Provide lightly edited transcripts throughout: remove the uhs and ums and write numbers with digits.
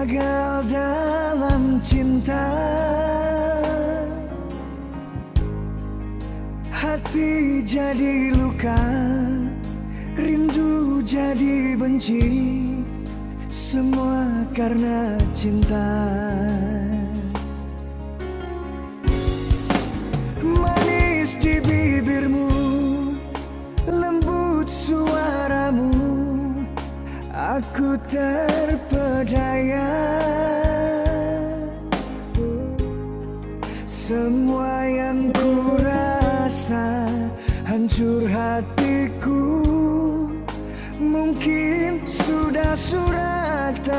gagal dalam cinta. Hati jadi luka, rindu jadi benci, semua karena cinta. Manis di bibirmu, lembut suaramu, aku terpedaya. Semua yang ku rasa, hancur hatiku, mungkin sudah suratan.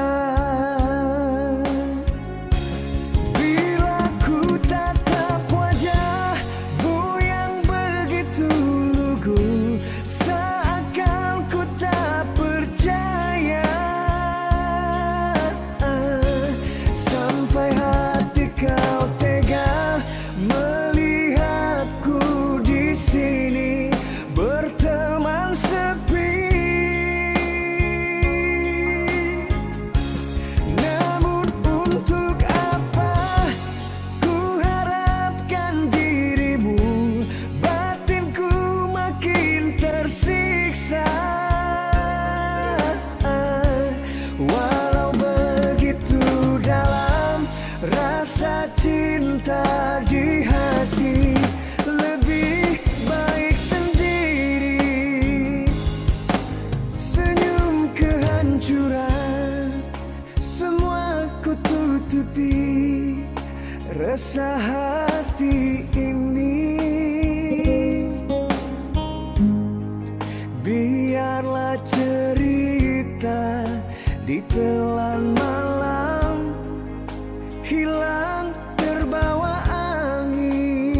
Bila ku tatap wajahmu yang begitu lugu, seakan ku tak percaya. Sampai hati kau tega melihatku di sini berteman sepi. Namun untuk apa ku harapkan dirimu, batinku makin tersiksa. Walau begitu dalam rasa cinta di hati, lebih baik sendiri. Senyum kehancuran, semua ku tutupi, resah hati ini. Biarlah cerita ditelan malam, hilang terbawa angin.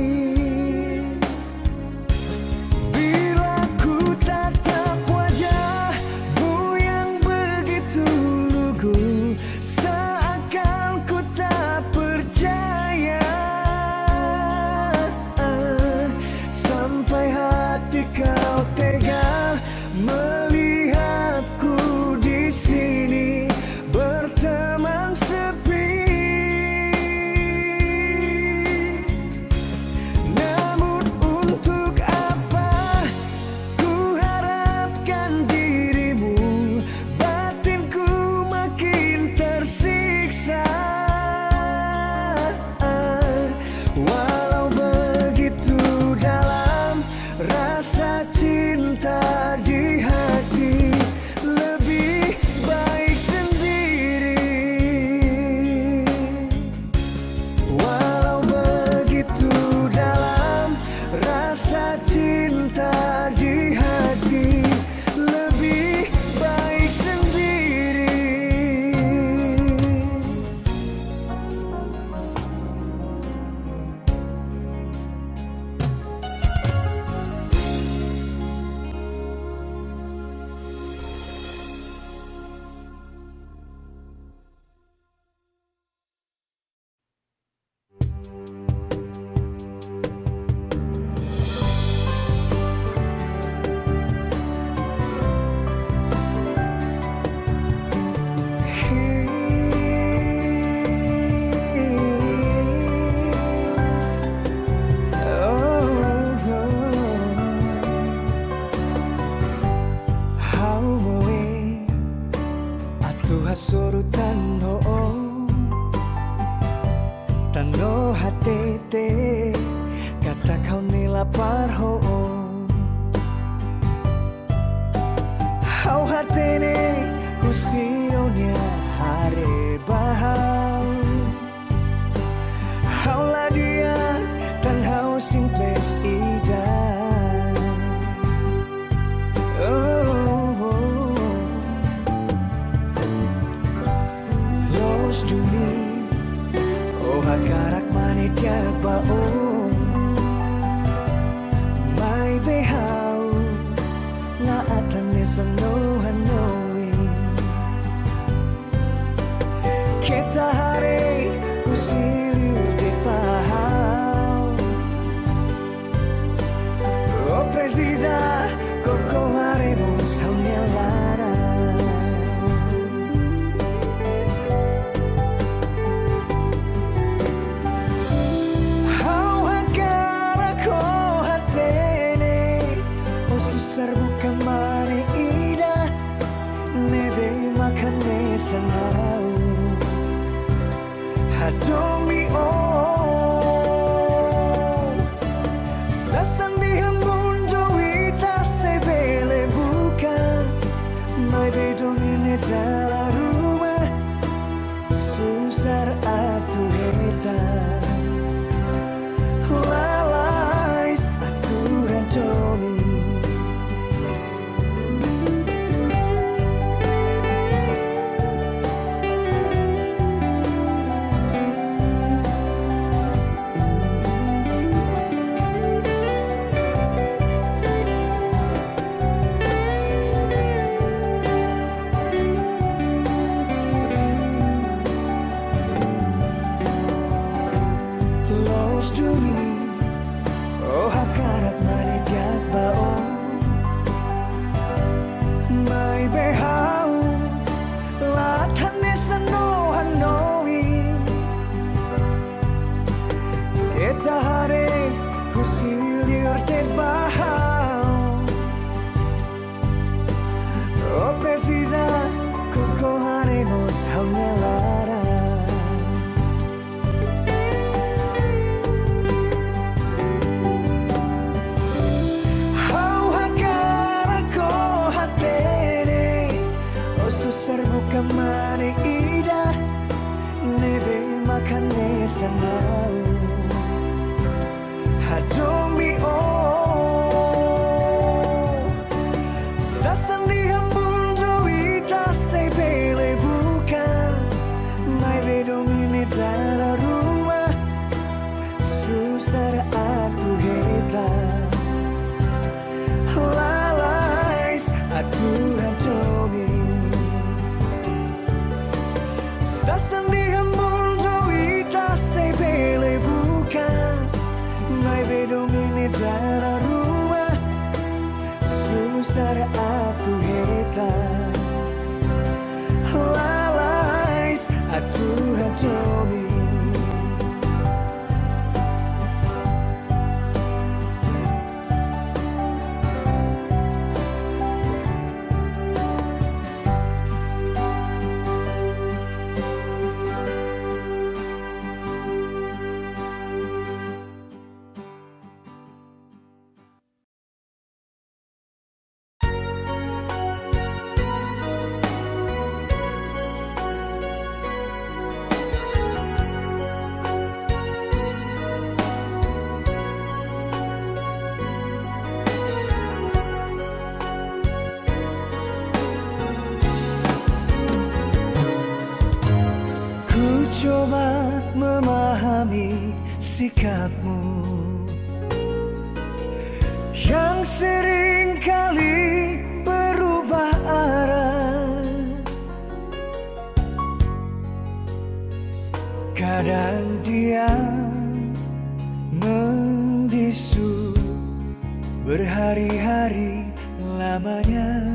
Bila ku tatap wajahmu yang begitu lugu, seakan ku tak percaya. Sampai hati kau tega melihatku di sini berteman sepi. Namun untuk apa ku harapkan dirimu, batinku makin tersiksa. Walau begitu dalam rasa cinta di hati, lebih baik sendiri. Walau begitu dalam rasa cinta di hati, lebih baik sendiri. Hasurutan ho'o Tano hatete kata kau ni lapar ho'o Hau hatene husionya hare bahau Haulah dia dan hau simples ida. Los duni oh hakarak mani dia baong mai behau la atane sano hanoi kita hare kusiliu de pahau oh precisa coco haremos haunya lara bukan mari ida nebe makan sanau hadomi sasan di hambun jowita sebele bukan mai bedong ini dalam rumah susar atu heta lalais aturan domi oh hakarat malidiak bao mai behau latane sano hanoi eta hare husilir te bahau oh precisa koko haremos hangalara bukan mari ida nebe makan sanau hadomi sasan di hambun jowita sebele bukan mai bedong ini dalam rumah susar atu heta lalais aturan domi sasan di hambun jowita sebele bukan mai bedong ini dalam rumah susar atu heta lalais aturan domi coba memahami sikapmu yang sering kali berubah arah. Kadang dia membisu berhari-hari lamanya.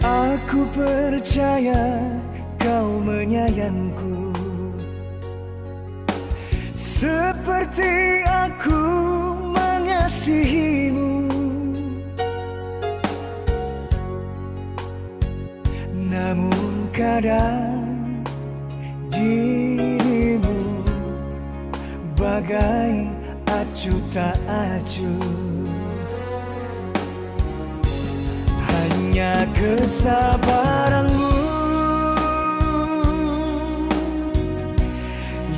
Aku percaya kau menyayangku seperti aku mengasihimu. Namun kadang dirimu bagai acuh tak acuh. Hanya kesabaranmu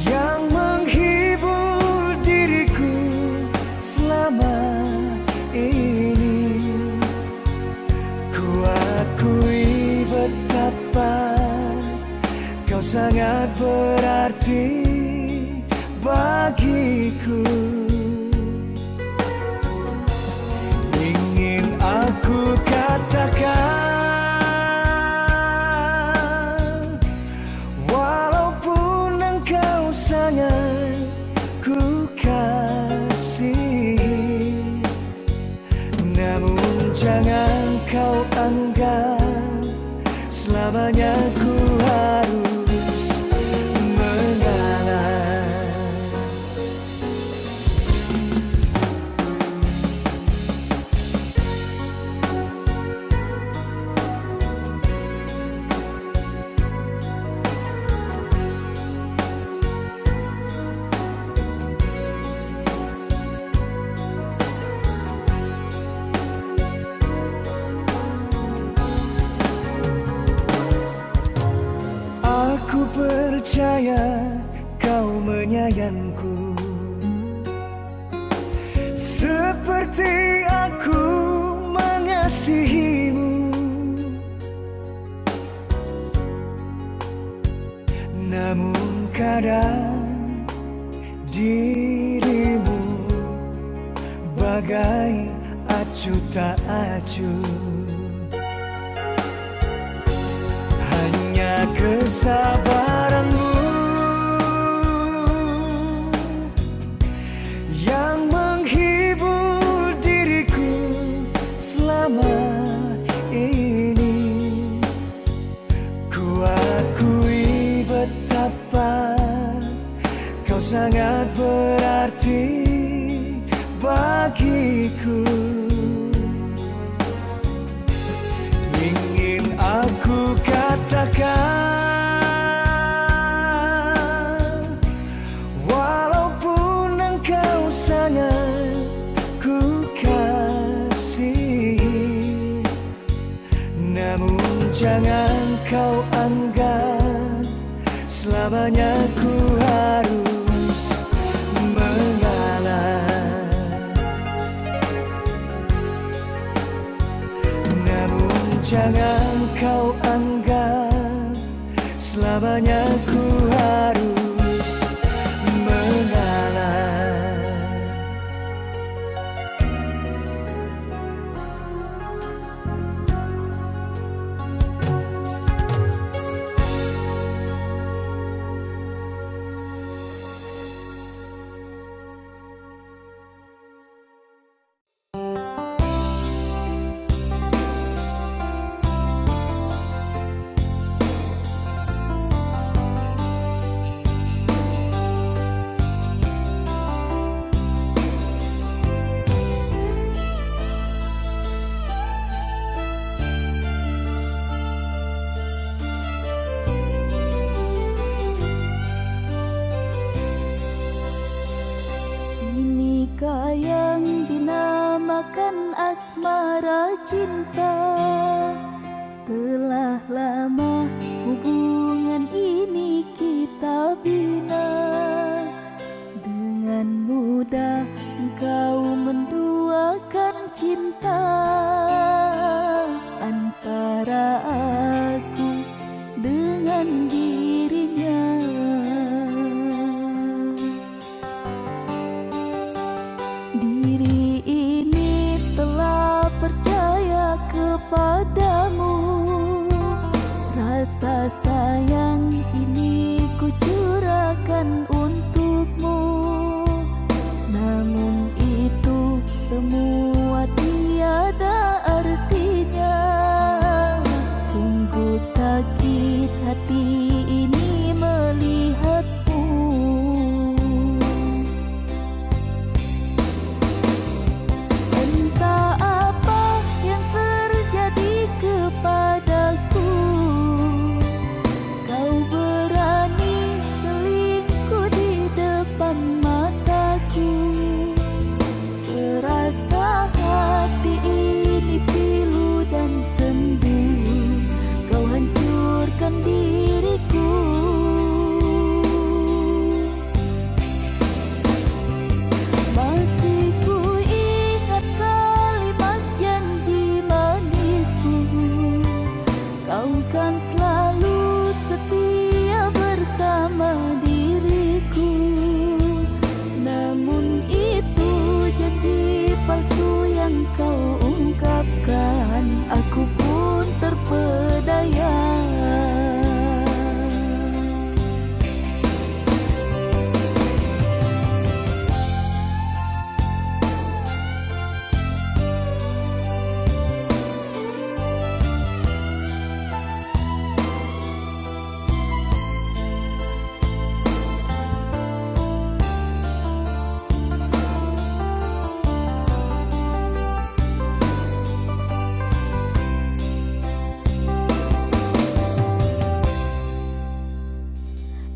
yang menghibur diriku selama ini. Ku akui betapa kau sangat berarti bagiku. Ingin aku katakan, walaupun engkau sangat ku kasihi, namun jangan kau anggap selamanya ku harus mengalah. percaya kau menyayangku seperti aku mengasihimu. Namun kadang dirimu bagai acuh tak acuh. Hanya kesabaranmu yang menghibur diriku selama ini. Ku akui betapa kau sangat berarti bagiku. Ingin aku katakan, walaupun engkau sangat ku kasihi, namun jangan kau anggap selamanya ku harus mengalah. Namun jangan kau anggap selamanya ku harus mengalah. Inikah yang dinamakan asmara cinta? Telah lama hubungan ini kita bina. Dengan mudah engkau menduakan cinta antara aku dengan dirinya. Diri ini telah percaya kepadamu. Rasa sayang ini ku curahkan untukmu. Namun itu semua tiada artinya. Sungguh sakit hati ini melihatmu. Entah apa yang terjadi kepadaku, kau berani selingkuh di depan mataku. Serasa hati ini pilu dan sendu, kau hancurkan diriku. Masih ku ingat kalimat janji manisku, kau kan selalu setia bersama diriku. Namun itu janji palsu yang kau ungkapkan, aku pun terpedaya.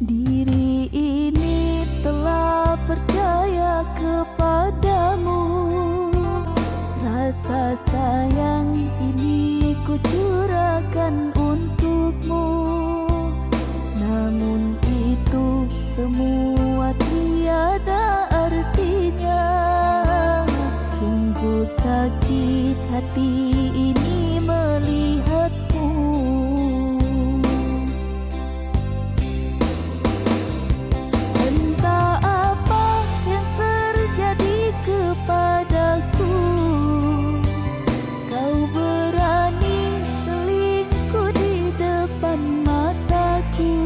Diri ini telah percaya kepadamu. Rasa sayang ini ku curahkan untukmu. Namun semua tiada artinya. Sungguh sakit hati ini melihatmu. Entah apa yang terjadi kepadaku, kau berani selingkuh di depan mataku.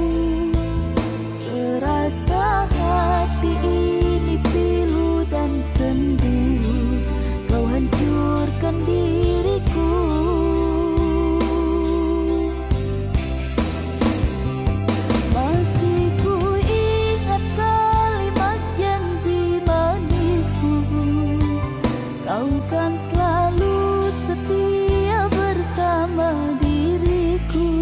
Serasa hati ini pilu dan sendu, kau hancurkan diriku. Masih ku ingat kalimat janji manismu, kau kan selalu setia bersama diriku.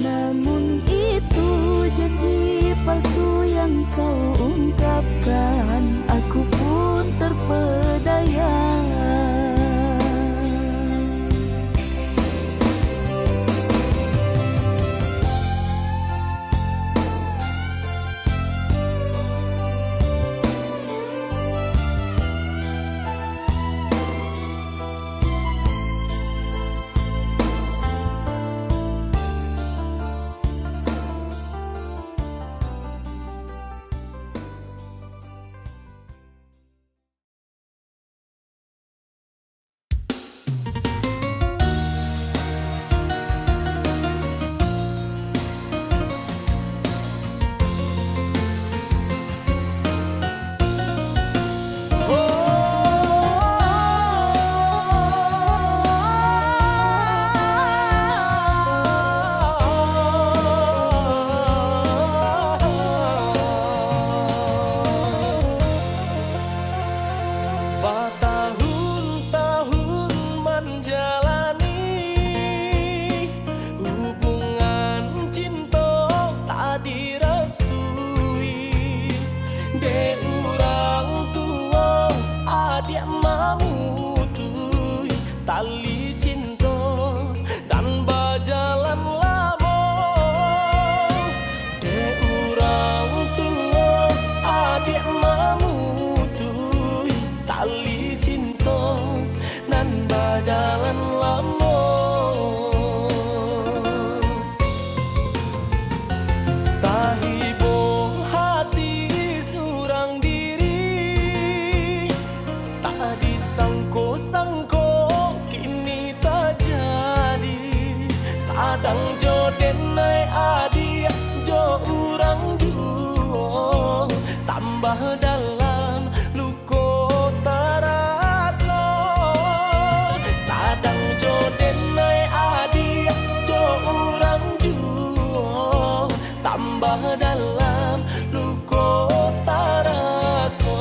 Namun itu janji palsu yang kau ungkapkan, aku pun terpedaya. Bertahun-tahun menjalani hubungan cinta tak direstui. De orang tua adik mamutui tali cinta dan berjalan lama. De orang tua adik mamutui tali cinta nan berjalan lama. Tahibo hati surang diri, tak disangko-sangko kini terjadi. Sadang jodenai adik jo urang juo, tambah dalam luko terasa. Sadang jodenai adik jo urang juo, tambah dalam luko terasa.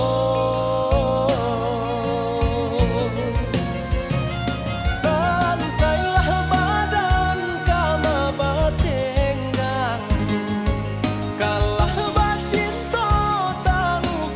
Selesailah badan kama bertenggang, kalah bercinta taruh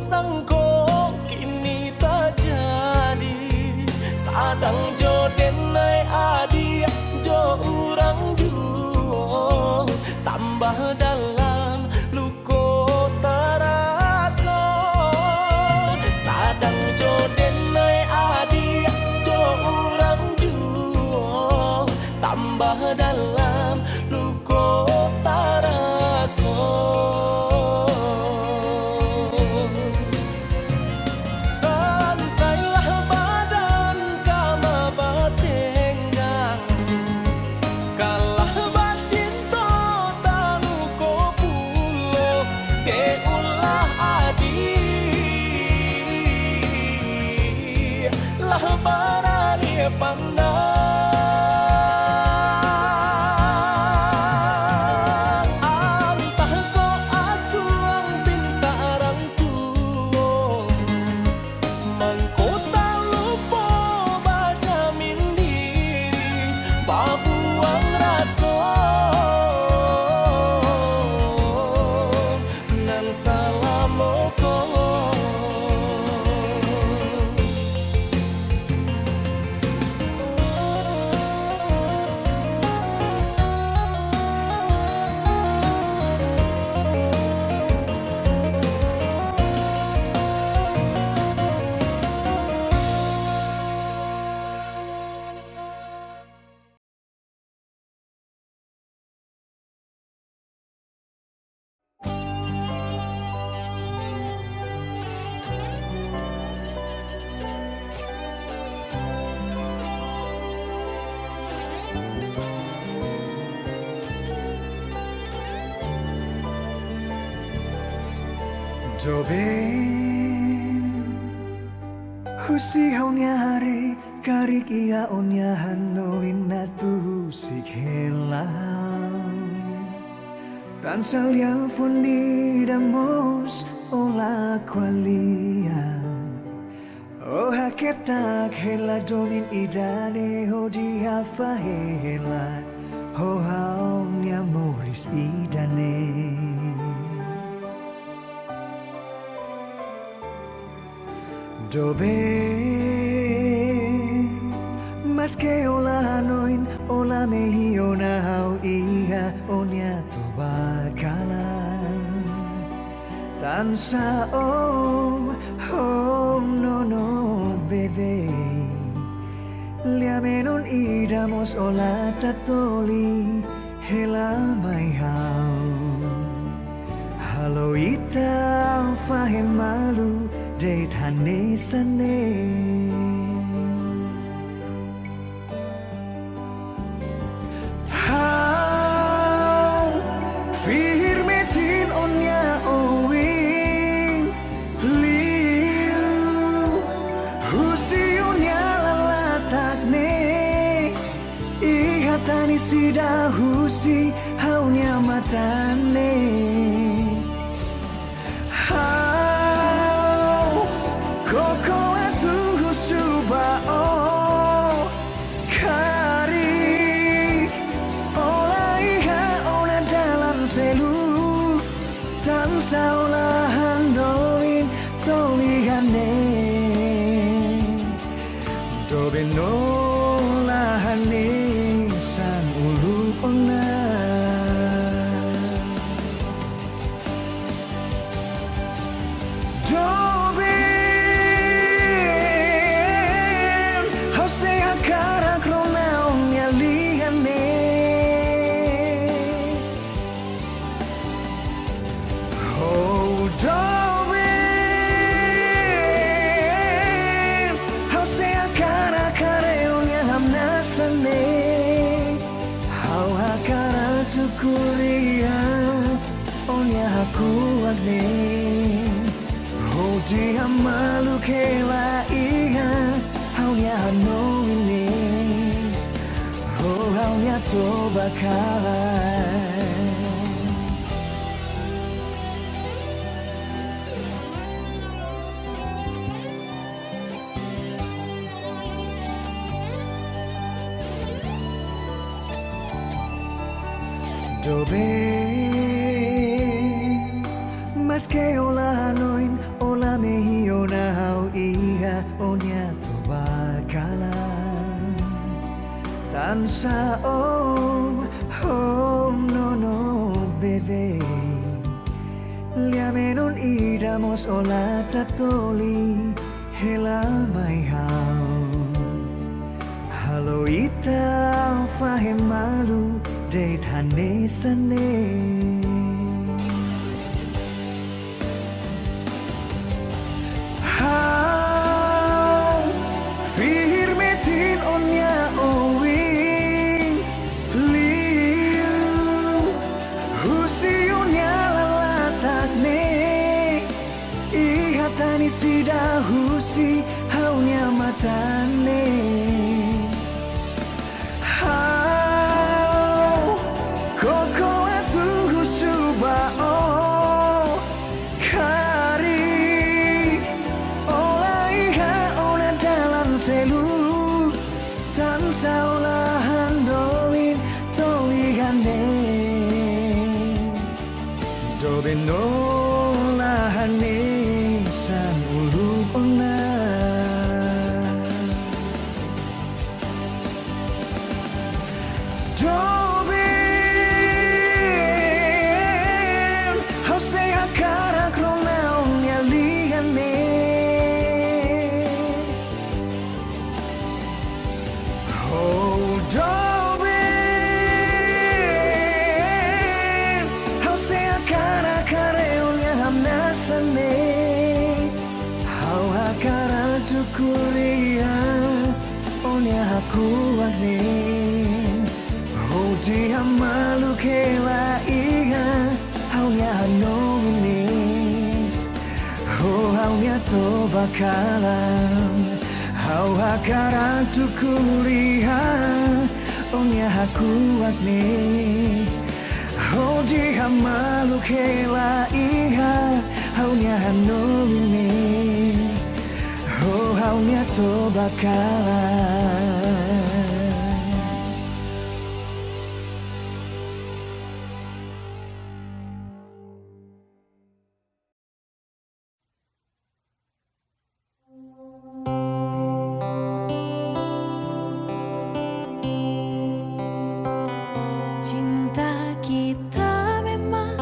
sangko kini terjadi. Sadang jo denai adi jo urang juo tambah dalam luko terasa. Sadang jo denai adi jo urang juo tambah dalam luko terasa. Pandang antah ko asuang pintarang tuo mangkota lupo baca mindiri babuang raso nan salamoko. Joben husi haunya hari karik ia onya hanoin natu sikhelang tansal ya fundi damos ola kwalia oh haketak hela domin idane ho dia fahela ho haunya moris idane. Dobe mas que ola noin ola mehi ona hau iha onya to bakalan tansa oh no bebe liamenon idamos ola tatoli hela mai hau halo ita fahem malu date hane sane how firmetin onya owing liu husi onya lalatak ne ihatani sida husi haunya matane. Selu tansa olahan doin tolihane dobe nolahane sang ulu ona dobe hose akara krona onya lihane. Hau hakara tu kuria onya haku agne ho dia malu kela iha haunya hano ini ho haunya to bakalan. Dobe mas que ola noin ola sa oh, oh no no bebe Liamenon idamos ola tatoli hela mai hao Halo ita fahem malu de thane sane Firmetin onya owing liu Husiunya lalatak ne Ihatani sida husi haunya matane Koko atu husuba oh kari Ola iha ona dalam selu Tansa olahan doin toigane Doben olahane san uluk ona Doben hau sea cara kronaun ya ligane Oh Doben hau sea cara kareun ya hamnasane Hau hakara tukuria onya hakuane Dia malu kela iya haunya hanomine Oh haunya to bakalan Hau hakara tukuriha onya hakuakne Oh dia malu kela iya haunya hanomine Oh haunya to bakalan Cinta kita memang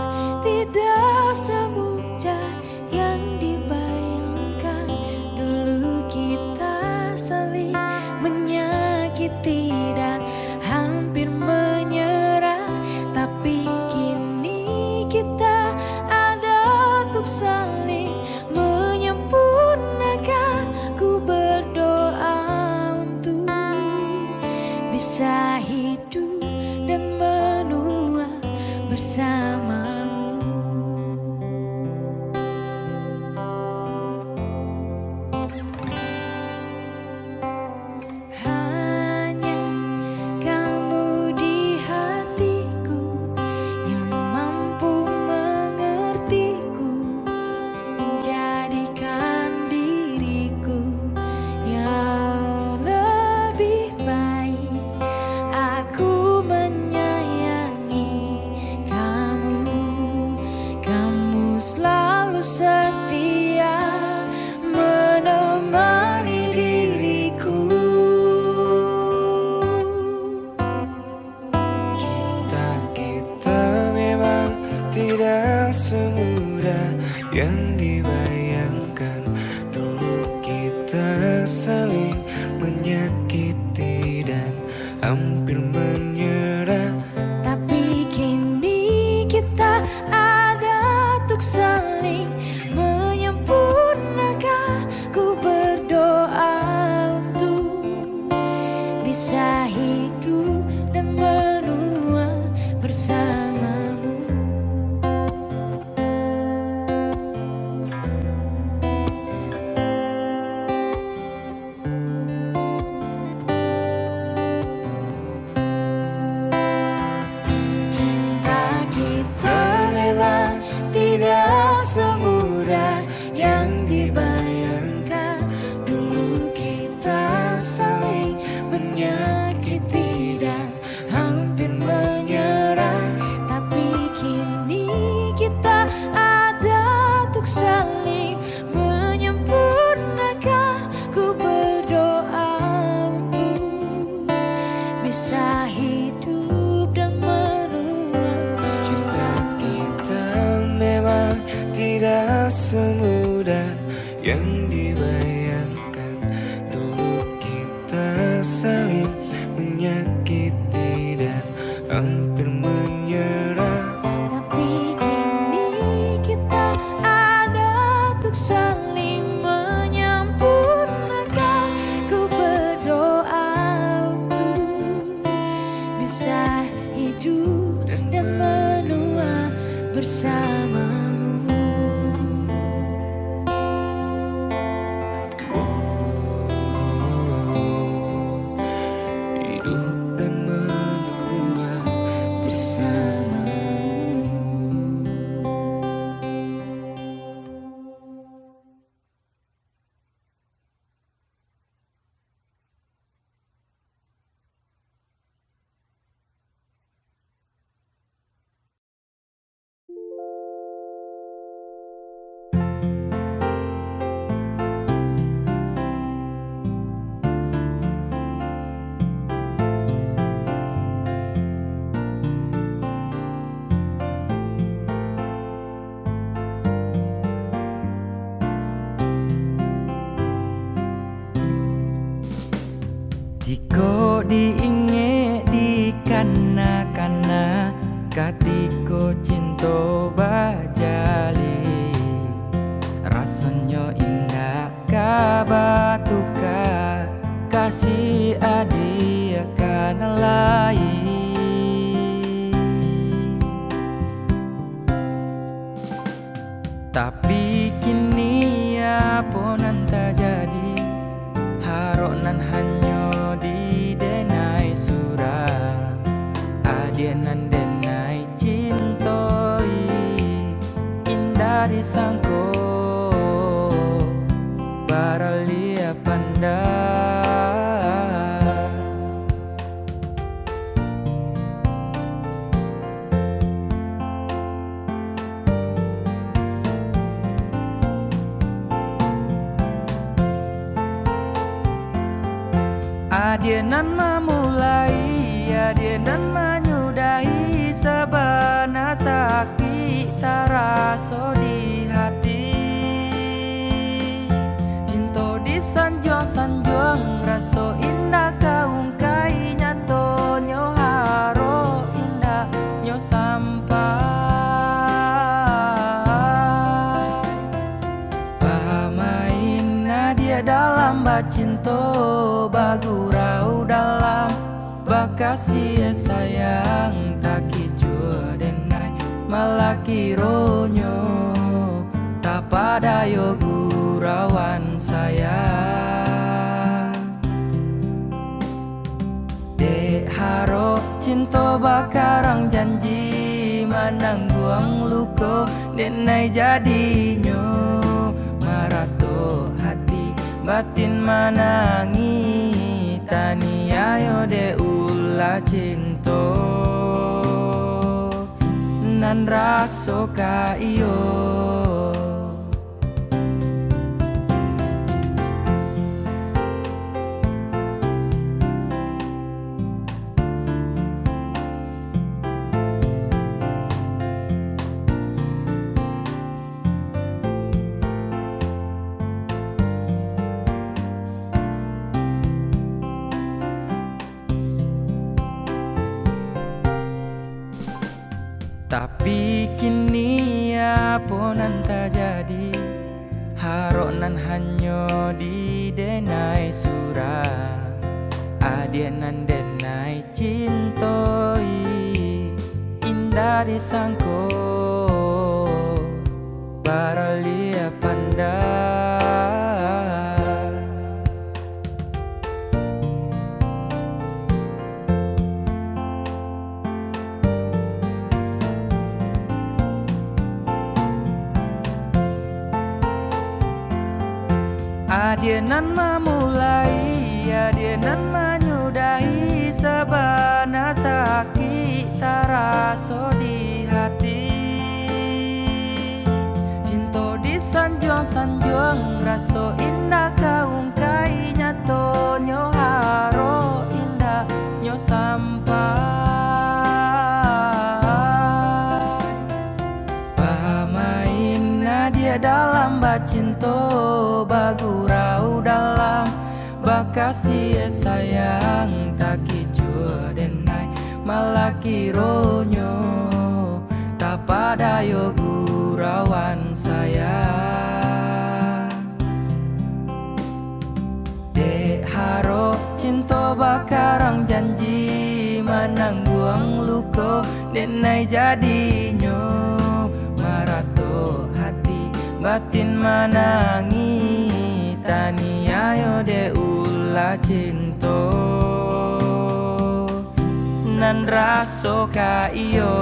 tidak semudah yang dibayangkan. Dulu kita saling menyakiti dan hampir menyerah, tapi kini kita ada untuk saling menyempurnakan. Ku berdoa untuk bisa hidup dan menua bersamamu. Hanya kamu di hatiku yang mampu mengertiku, menjadikan diriku yang lebih baik. Aku menyayangi kamu, kamu selalu setia menemani diriku. Cinta kita memang tidak semudah yang dibayangkan. Dulu kita saling menyakiti dan hampir menyerah, Tapi kini kita ada untuk saling menyempurnakan. Ku berdoa untuk bisa hidup dan menua bersamamu. Cinta kita memang tidak semudah yang dibayangkan. Dulu kita saling menyakiti dan hampir menyerah. Tapi kini kita ada untuk saling menyempurnakan. Ku berdoa untuk bisa hidup dan menua bersamamu. Hidup dan menua bersamamu. Jika diingat di kana-kana katiko cinta bajali, rasanya indah kabatuka kasih adi akan lain. Tapi kini apa nan terjadi, harok nan hanya di denai surah, adia nan denai cintoi, indah disangko baralia pandai. Adia nan memulai, adia nan menyudahi, sabana sakit terasa di hati. Cinta disanjung-sanjung, rasa indah kaungkai, nyato nyo haro indah nyo sampai. Pamain nadia dalam bacinto, bagurau dalam bakasih sayang, tak kicua denai malaki ronyo, tak pada yo gurawan sayang. Dek haro cinta bakarang janji, menangguang luko denai jadinya, marato hati batin manangi, tani ayo de ulah cinta nan raso ka iyo. Tapi kini apa nan terjadi, harok nan hanya di denai surah, adia nan denai cintoi, indah disangko baralia pandai. Adia nan memulai, adia nan menyudahi, sabana sakit terasa di hati. Cinta disanjung-sanjung, rasa indah kaungkai, nyato nyo haro indah nyo sampai. Pamain nadia de dalam bacinto bagurau dalam bakasih sayang tak kicua denai malaki ronyo tak pada yo gurawan sayang dek haro cinta bakarang janji manang buang luko denai jadinyo marato hati batin manangi tani ayo de ula cinto nan raso ka iyo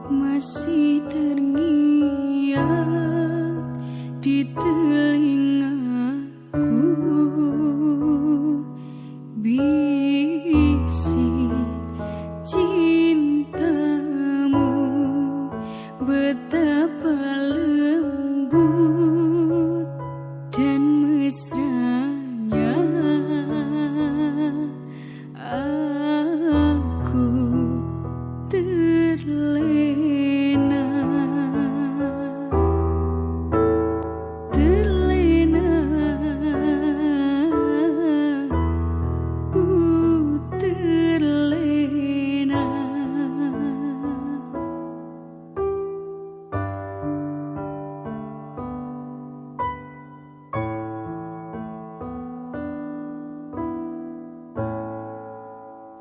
masih terngiang di telingaku bisik cintamu betapa lembut dan mesranya aku terlena ku terlena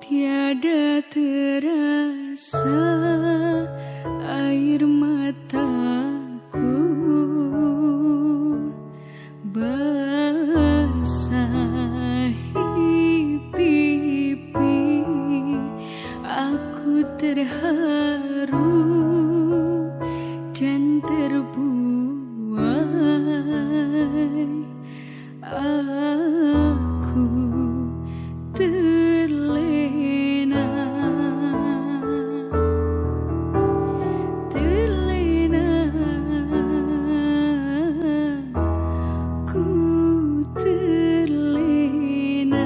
tiada terasa air mataku basahi pipi aku terharu dan terbuai aku terlena ku terlena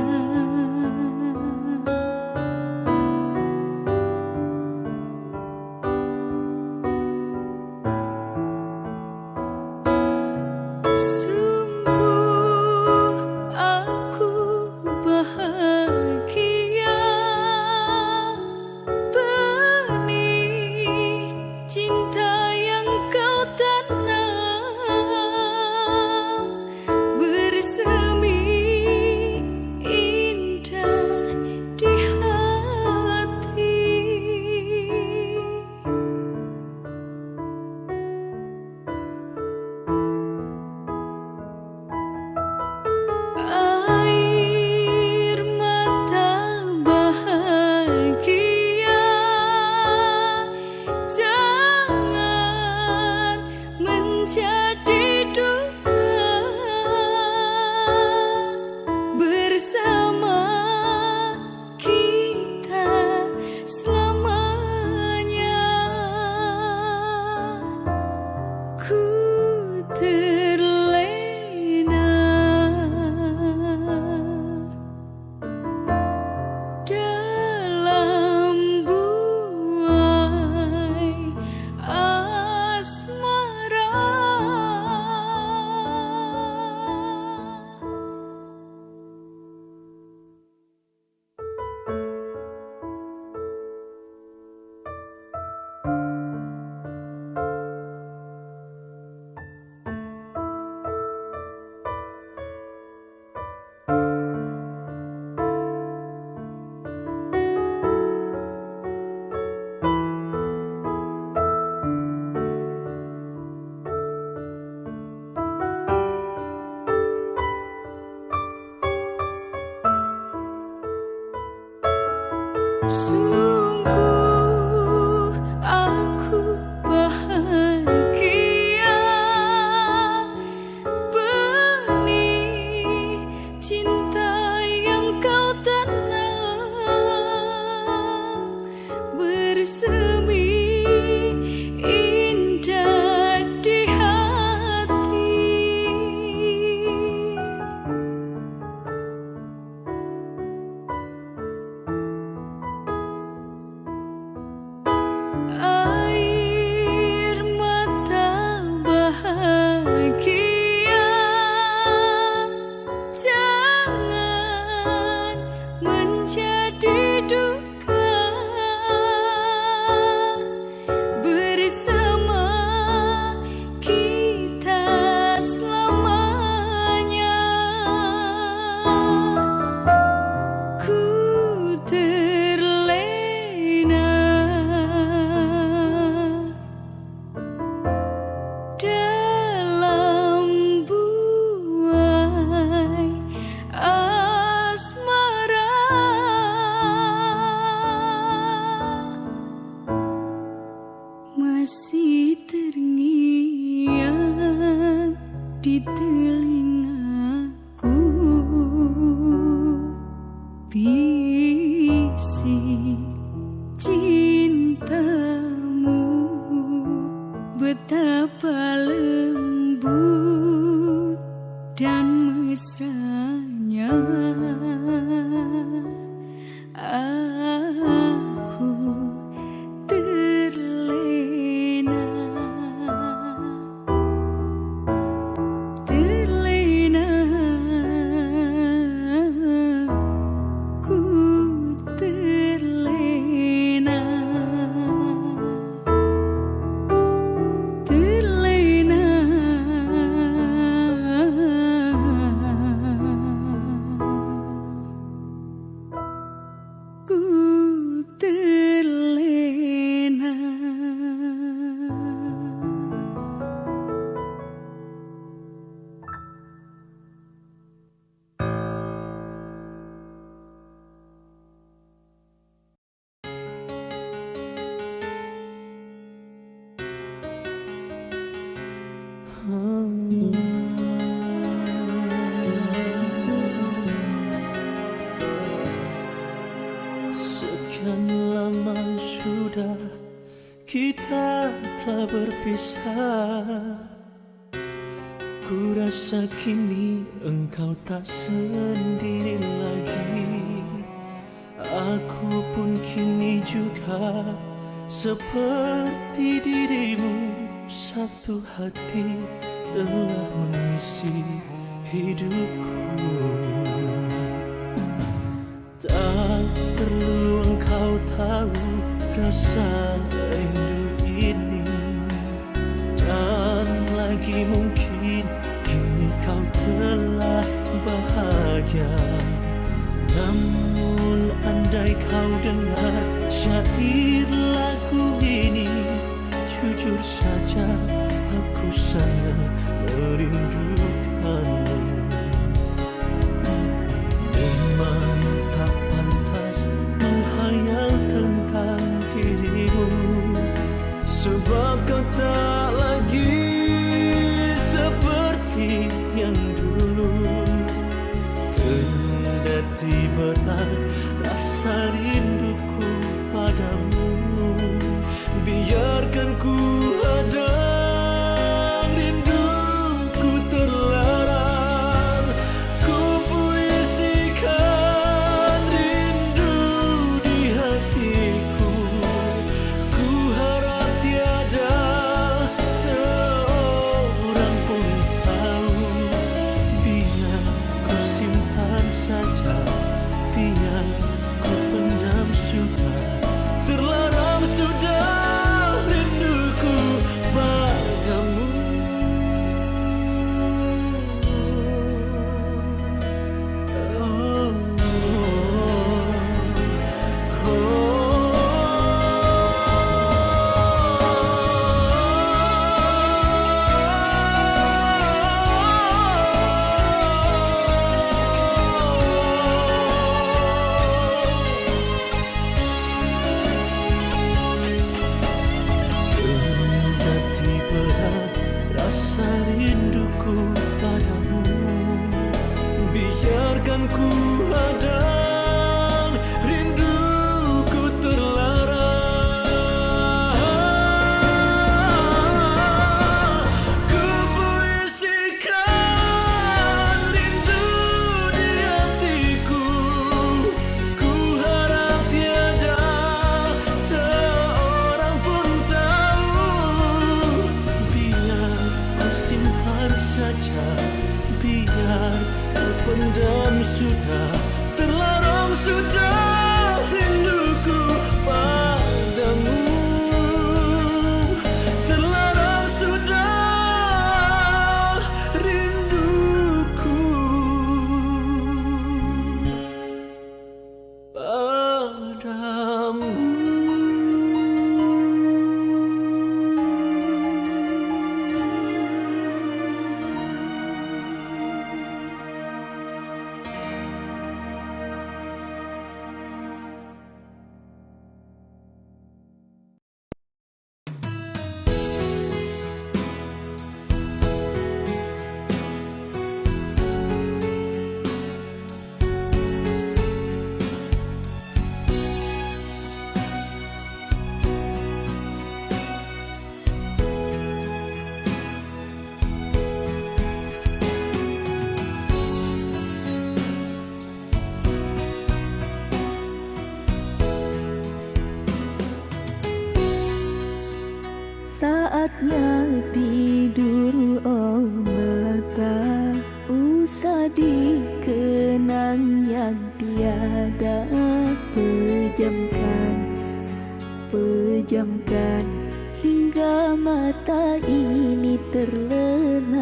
bersemi indah di hati. Air mata bahagia, jangan menjadi duka. Bersama kita selamanya. Ku terlena dalam buai asmara. Masih terngiang di telingaku bisik cintamu, betapa lembut dan mesranya. Aku terlena, terlena, ku terlena, terlena, ku terlena. Sekian lama sudah kita telah berpisah. Ku rasa kini engkau tak sendiri lagi. Aku pun kini juga seperti dirimu, satu hati telah mengisi hidupku. Tak perlu engkau tahu rasa rindu ini, dan lagi mungkin kini kau telah bahagia. Namun andai kau dengar syair lagu ini, jujur saja aku sangat merindukanmu. Memang tak pantas menghayal tentang dirimu, sebab kau tak lagi seperti yang dulu. Kendati berat rasa rinduku padamu, biarkan ku hadang rinduku terlarang. Ku puisikan rindu di hatiku. Ku harap tiada seorang pun tahu. Biar ku simpan saja, biar ku pendam sudah. Terlarang sudah rinduku sudah terlarang, sudah rinduku padamu. Terlarang sudah rinduku padamu. Saatnya tidur, oh mata, usah dikenang yang tiada. Pejamkan hingga mata ini terlelap.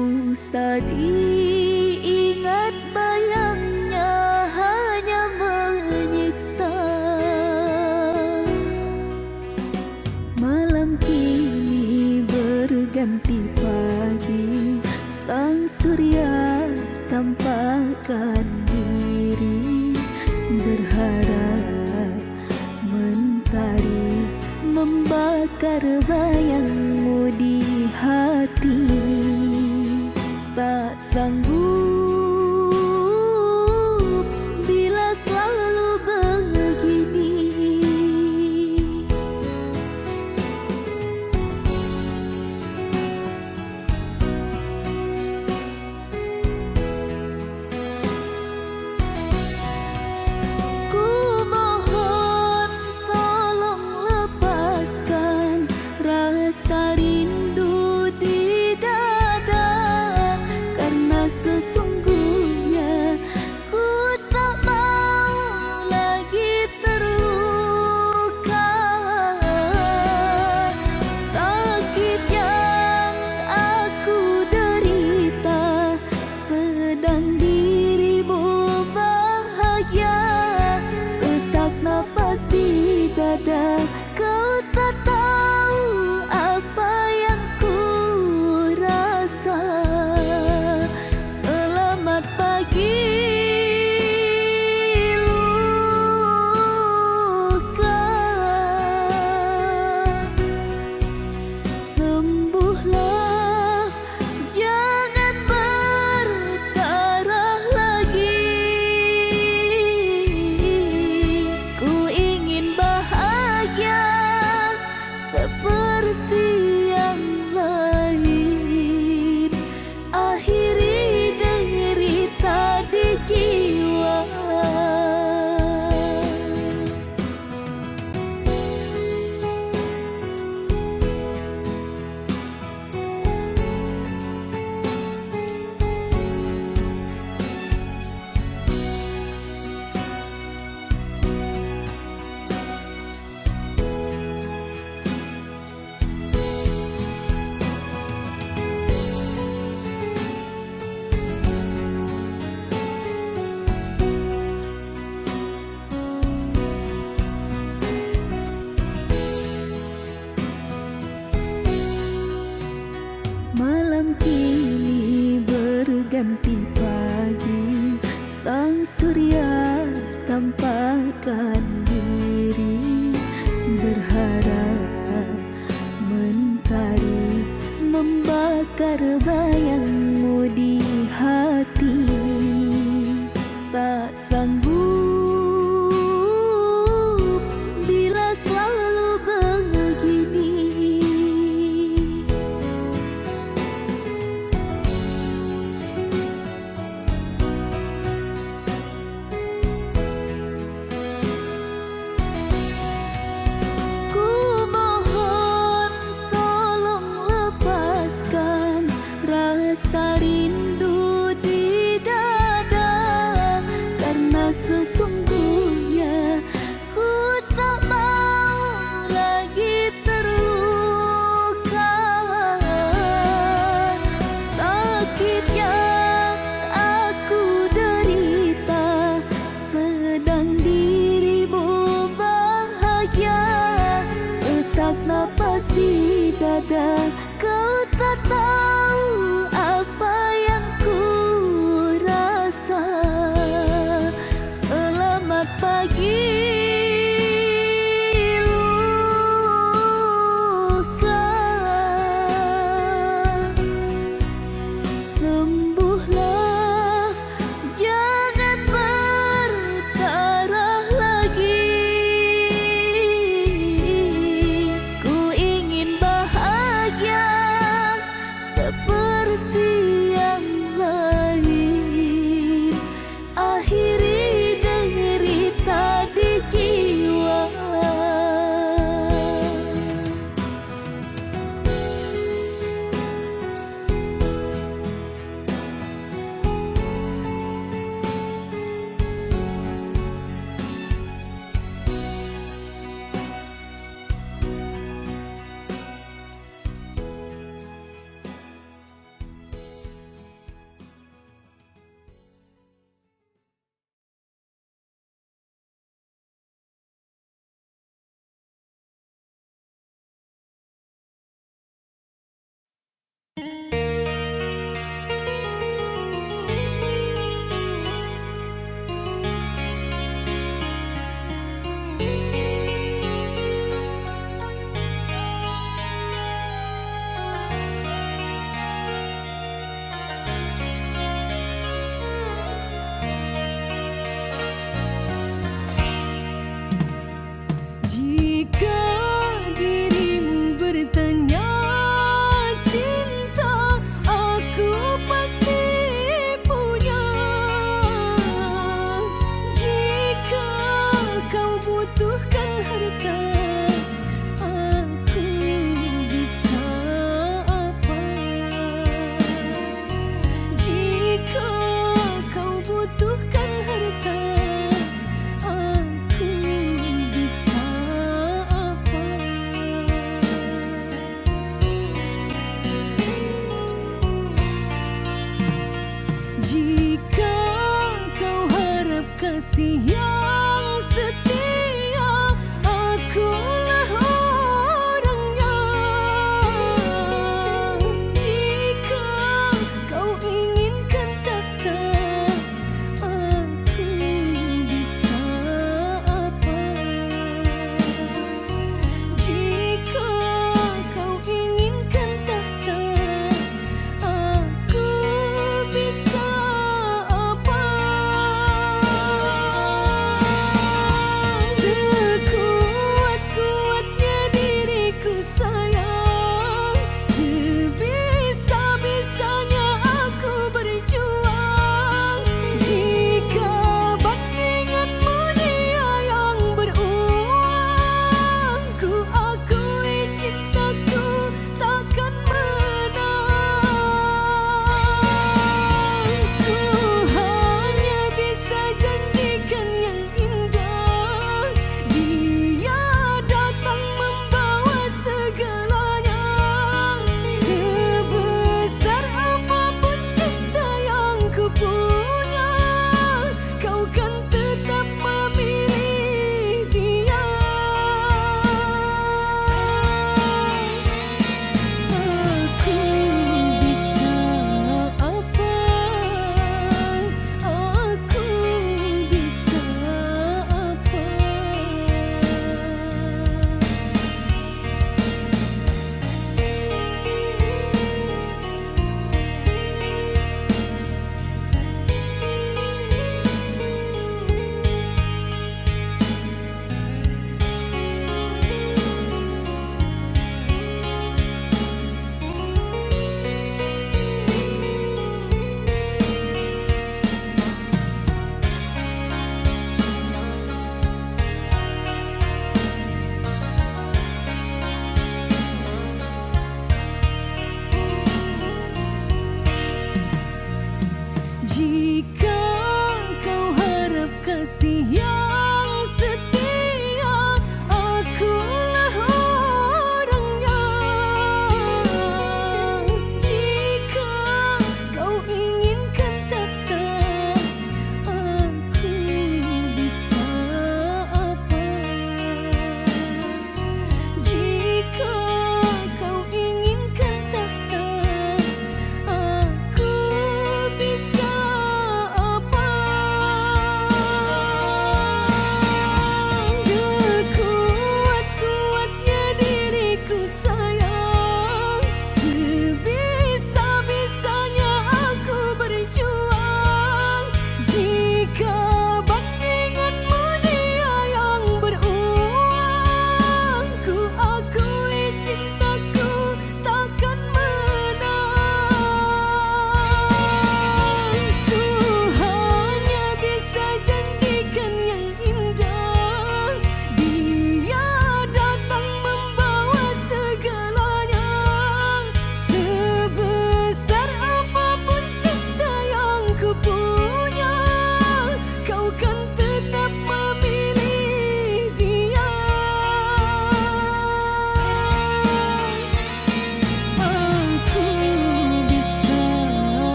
Usah diingat bayangnya hanya menyiksa. Malam kini berganti pagi, sang surya tampakkan diri. Berharap mentari membakar bayangmu di hati. Tak sanggup bila selalu begini. Rasa rindu di dada, karena sesungguhnya ku tak mau lagi terluka. Sakit yang aku derita, sedang dirimu bahagia. Sesak napas di dada, kau tak tahu apa yang ku rasa. Selamat pagi luka, sembuhlah, jangan berdarah lagi. Ku ingin bahagia seperti yang lain, akhiri derita di jiwa. Malam kini berganti pagi, sang surya tampakkan diri. Berharap mentari membakar bayangmu di hati. Tak sanggup bila selalu begini. bahagia. Sesak napas di dada, kau tak tahu apa yang ku rasa. Selamat pagi luka, sembuhlah, jangan berdarah lagi. Ku ingin bahagia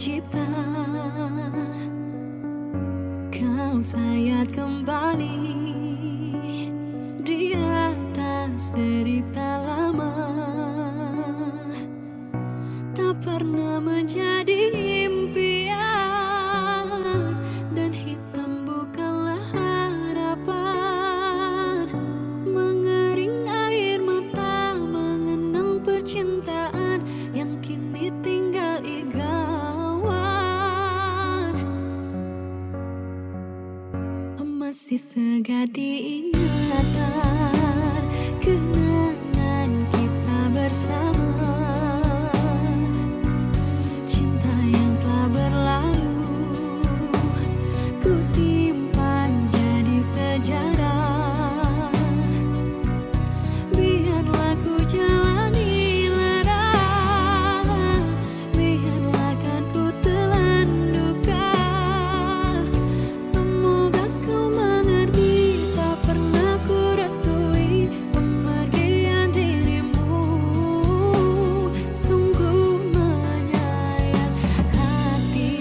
pencipta. Kau sayat kembali di atas derita lama, tak pernah menjadi impian, dan hitam bukanlah harapan. Mengering air mata mengenang percintaan yang kini tinggal igawan. Masih segar diingatan kenangan kita bersama, cinta yang telah berlalu ku simpan jadi sejarah. Biarlah ku jalani lara, biarlah kan ku telan duka. Semoga kau mengerti, tak pernah ku restui pemergian dirimu. Sungguh menyayat hati.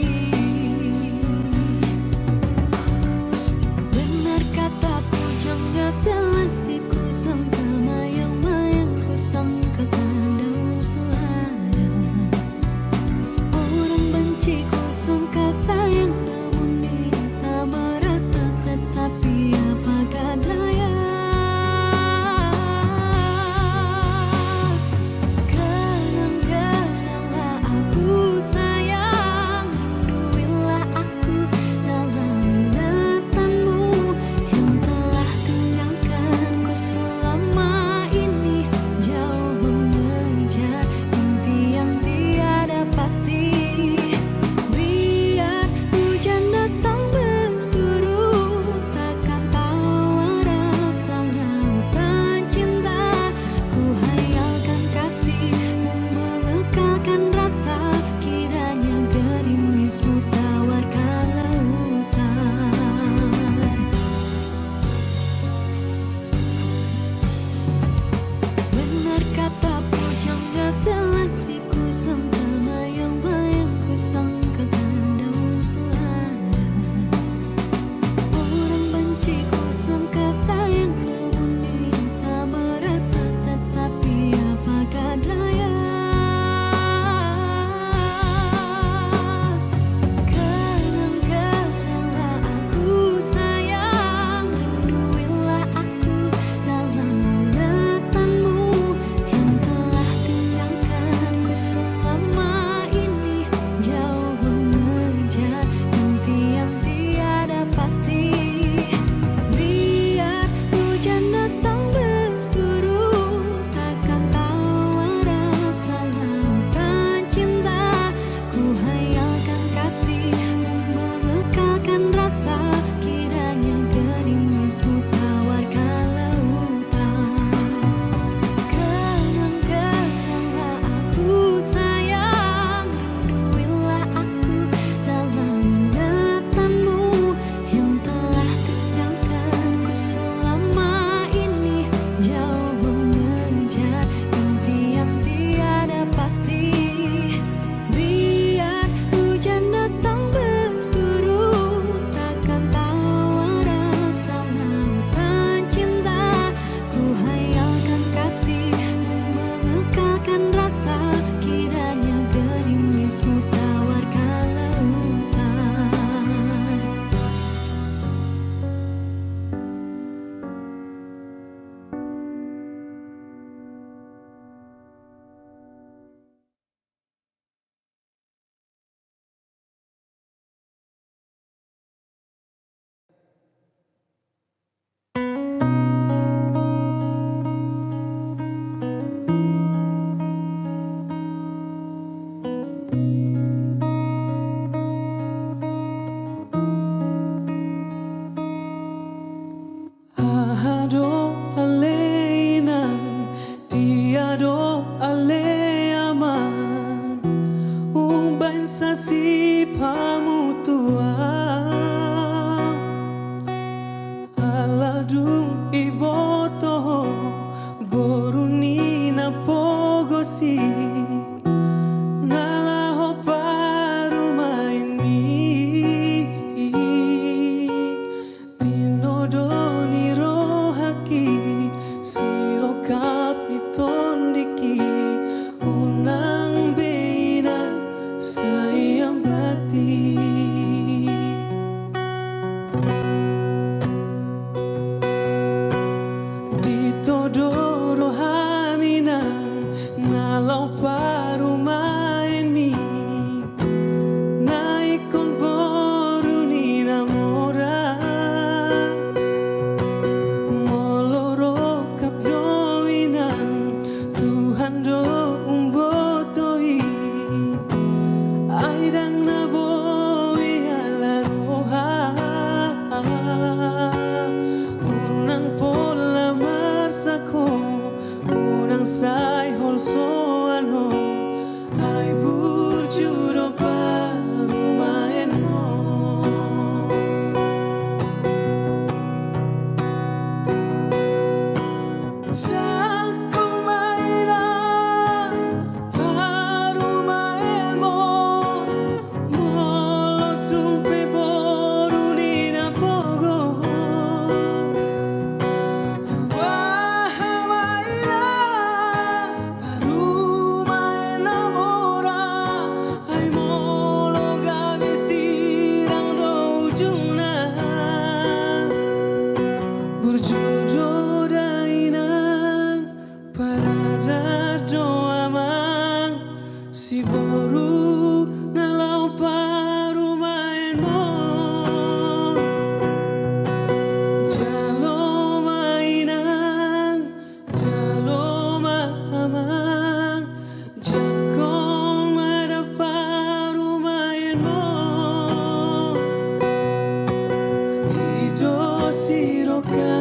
siroka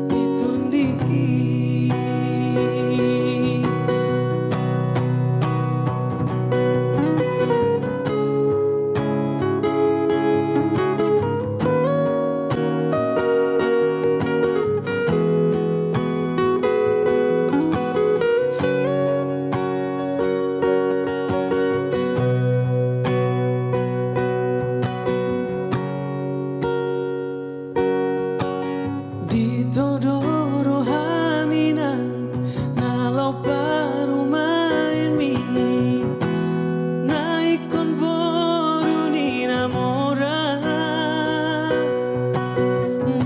ditundiki. Ditodoro hamina nalau parumain mi naikon boru ni namora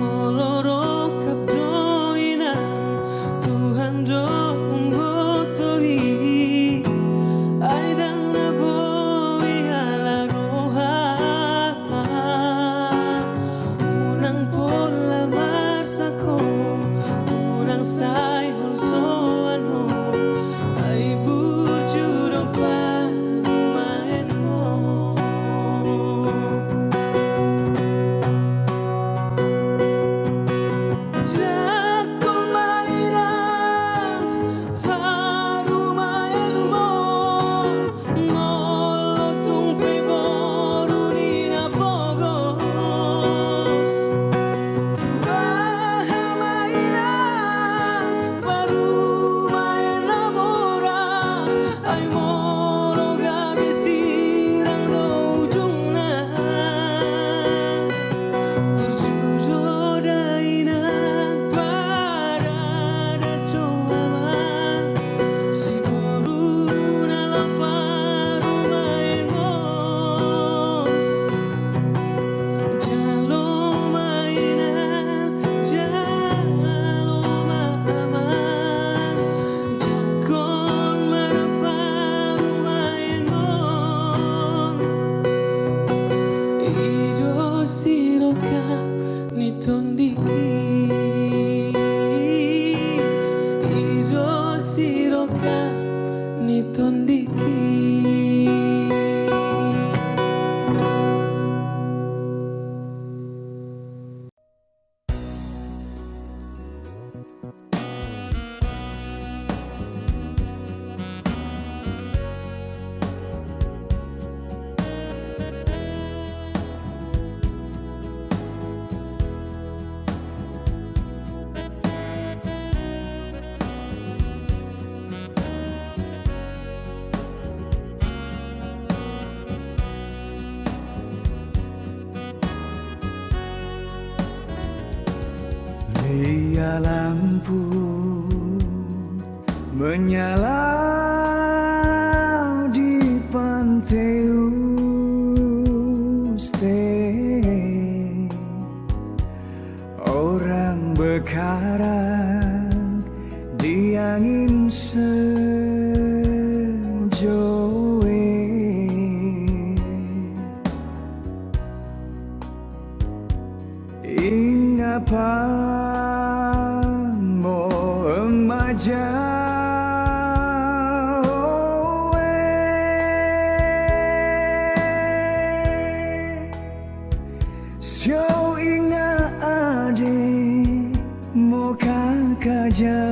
moloro kapdoina Tuhan do unggotoi aidang naboi ala roha unang pola masako unang sai holsoano ai burjuro parumain mo. Jago mainan parumain mo ngolo tumpe boru ni napogos Tuaha mainan parumain namora ay molo gabi sirang no ujungna berjujur dainang parada doaman si boru nalang parumain mo jalo mainan jalo maaman jakon mana parumain mo ido siroka nitondiki ido siroka nitondiki. Lia lampu menyala di pantai Uste. Orang bekarang di angin sejoe. Ingapa mo emaja Sio inga ade mo kakaja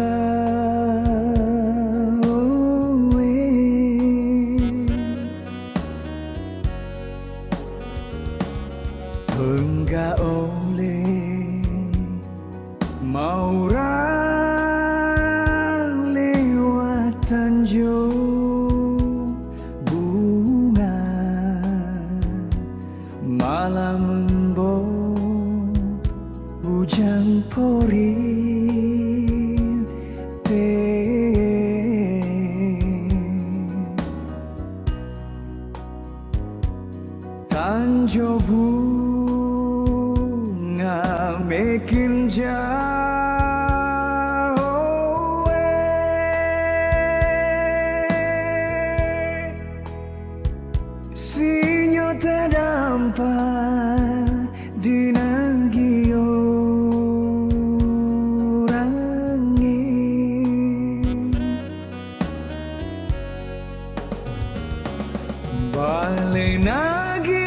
enggak oleh maura lewat tanjung bunga malam membom hujan porin tanjung bunga makin jauh sinyo terdampak di nagi orangin balik lagi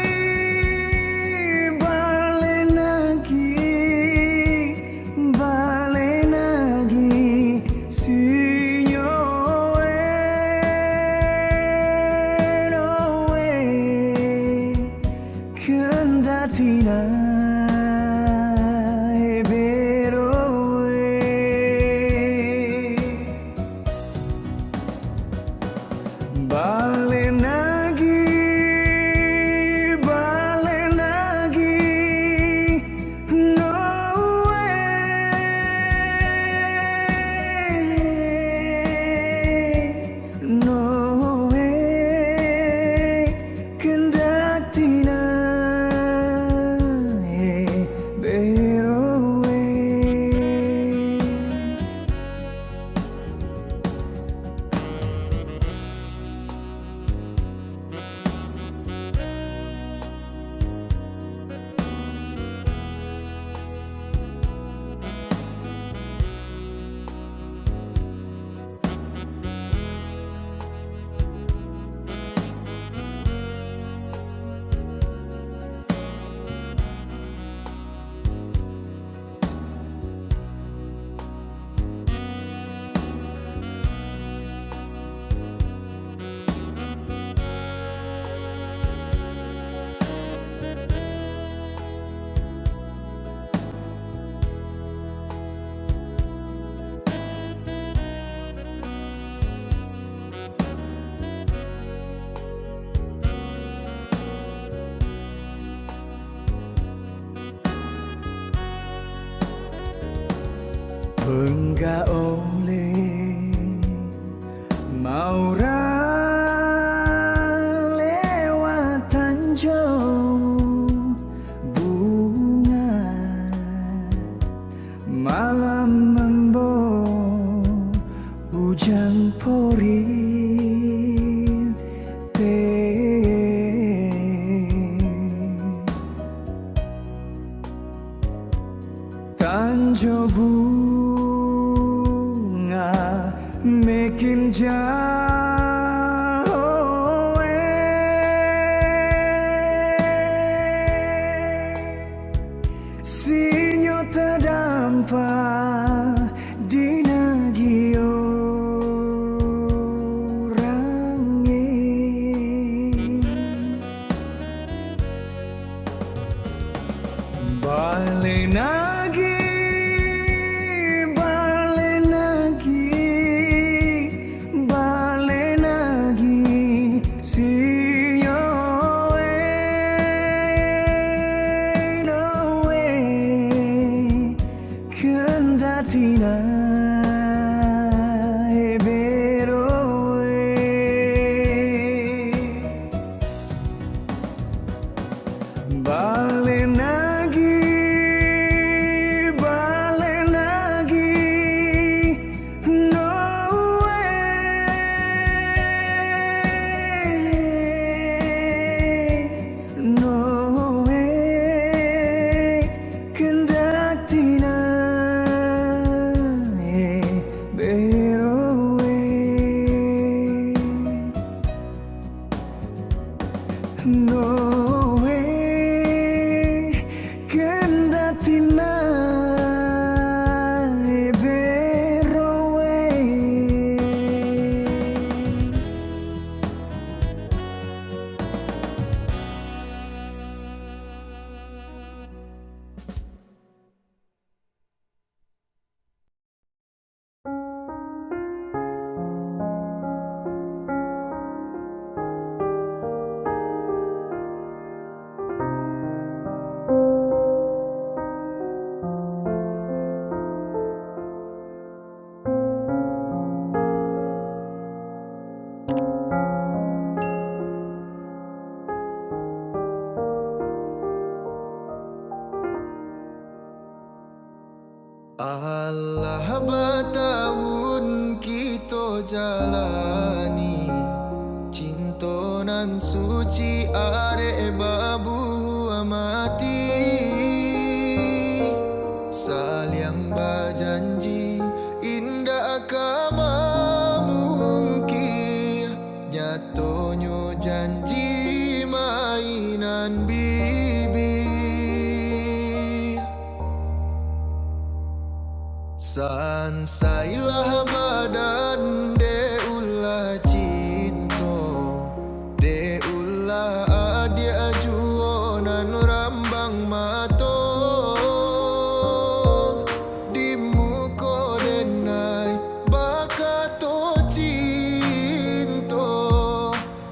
enggak oleh maura lewatan jauh bunga malam membawa hujan porin tanjo bunga makin jauh sinyo terdampak di nagi orangnya balik lagi Tina beroe balik lagi no way kendak Tina no way kendatina beroe Allah batahun kita jalani cinta nan suci arek babu amati saliang bajanji indah kama mungkin nyatonyo janji mainan bibi sansailah badan de ulah cinta de ulah adia juonan rambang mato di muko denai bakato cinta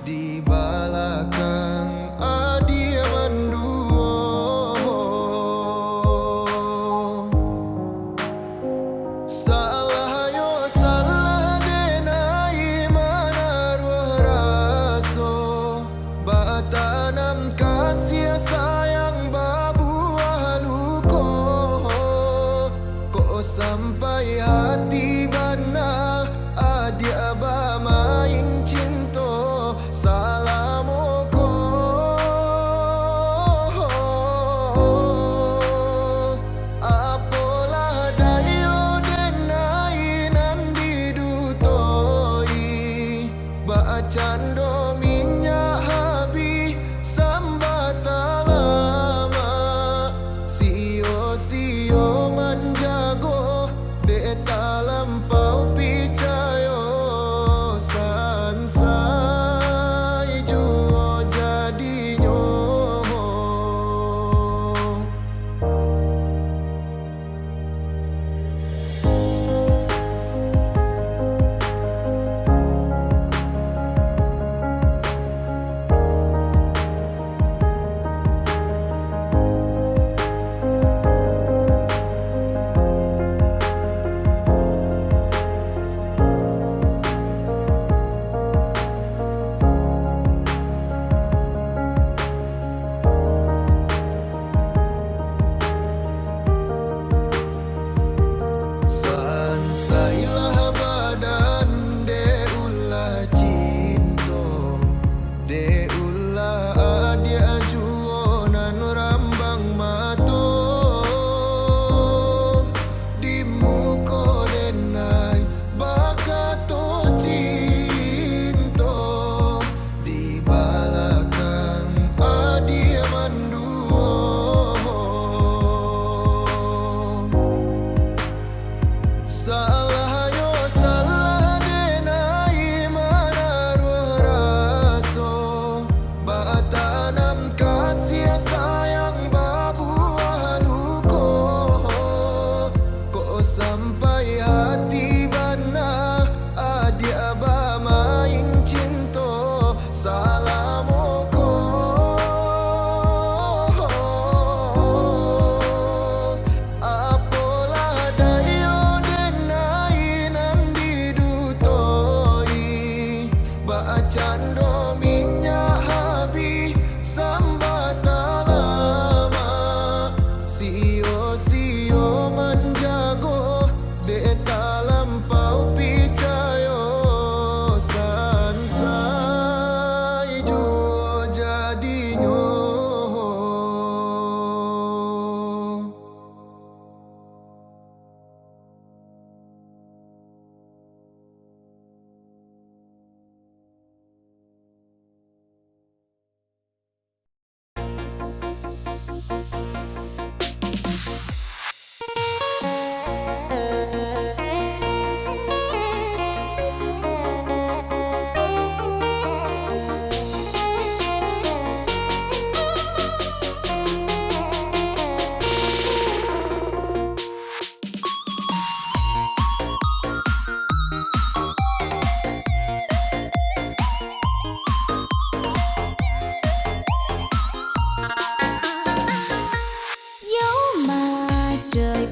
di balakang adia manduo salah yo salah denai manaruh raso batanam kasih sayang babu haluko kok sampai hati bana adia ba main cinta salamoko apolah dayo denai nan didutoi bacando minyak habi sambata lama sio manjago de talampau picayo sansai juo jadinyo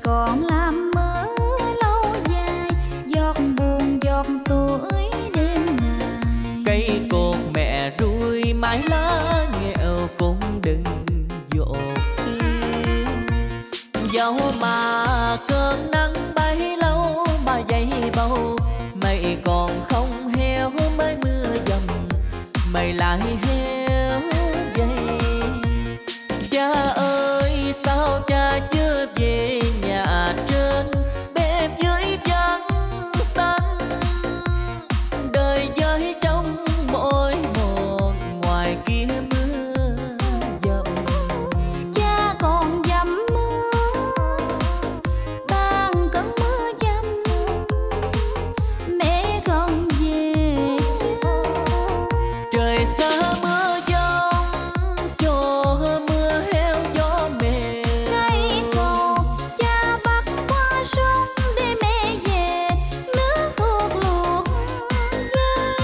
còn làm mơ lâu dài, giọt buồn giọt tuổi đêm ngày. Cây cột mẹ ruồi mái lá nghèo cũng đừng dột xiêu. Dẫu mà cơn nắng bay lâu mà dây bầu, mây còn không heo mới mưa dầm, mây lại heo dây. Cha ơi sao cha chưa về nhà trên, bếp dưới vắng tanh, đời với trong mỗi một ngoài kia mưa dầm. Cha còn dầm mưa tan cơn mưa dầm, mẹ còn về chưa? Trời xa mưa giông cho mưa heo gió mềm. Cây cầu cha bắt qua sông để mẹ về, nước thuộc luộc dơi.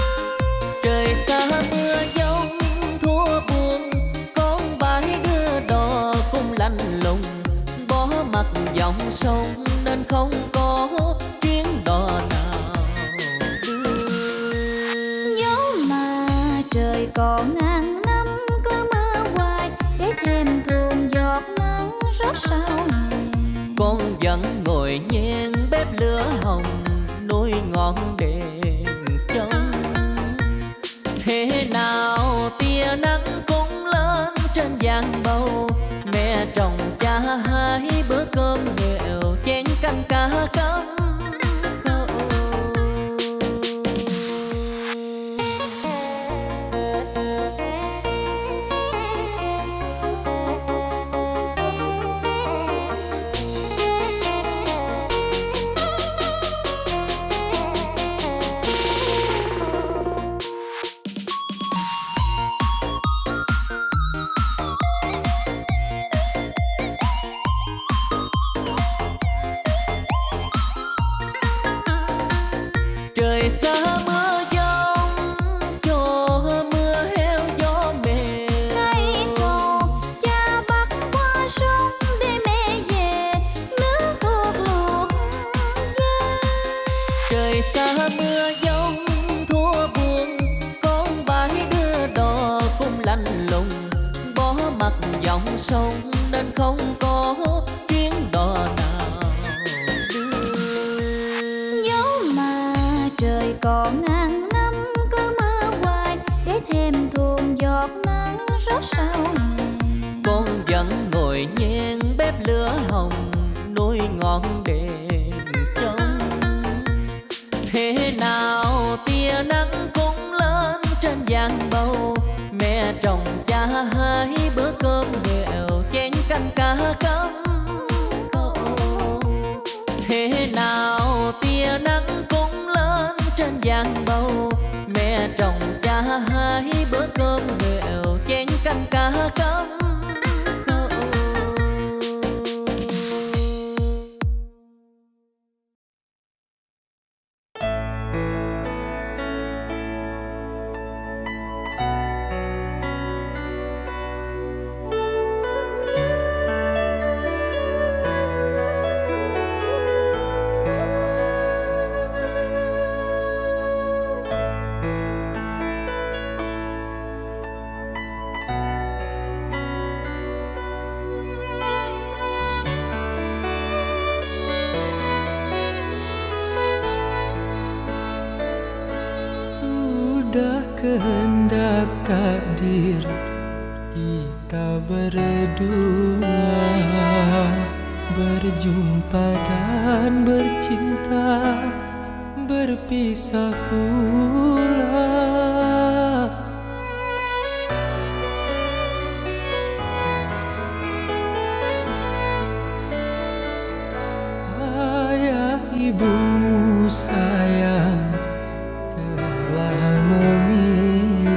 Trời xa mưa giông thua buồn, con bãi đưa đò cũng lạnh lùng, bỏ mặt dòng sông nên không có chuyến đò nào đưa. Dẫu mà trời còn ngàn năm cứ mưa hoài, để thêm thường giọt nắng rót sao hè. Con vẫn ngồi nhen bếp lửa hồng, nuôi ngọn đèn trong. Thế nào tia nắng cũng lên trên giang bầu, mẹ trồng cha hai bữa cơm nghèo, chén canh cá cắm câu. Trời xa mưa giông cho mưa heo gió mềm. Cây cầu cha bắt qua sông để mẹ về, nước thuộc luộc dơi. Trời xa mưa giông thua buồn, con bãi đưa đò cũng lạnh lùng, bỏ mặt dòng sông nên không có chuyến đò nào đưa. Dẫu mà trời còn ngàn năm cứ mưa hoài, để thêm thuồng giọt nắng rót sao hè. Con vẫn ngồi nhen bếp lửa hồng, nuôi ngọn đèn trong. Thế nào tia nắng cũng lên trên giang bầu, mẹ trồng cha hai bữa cơm nghèo, chén canh cá cắm câu. Thế nào tia nắng cũng lên trên giang bầu, mẹ trồng cha hai bữa cơm nghèo, chén canh cá cắm câu. Sudah kehendak takdir kita berdua berjumpa dan bercinta, berpisah pula. Ayah ibumu sayang telah memilih,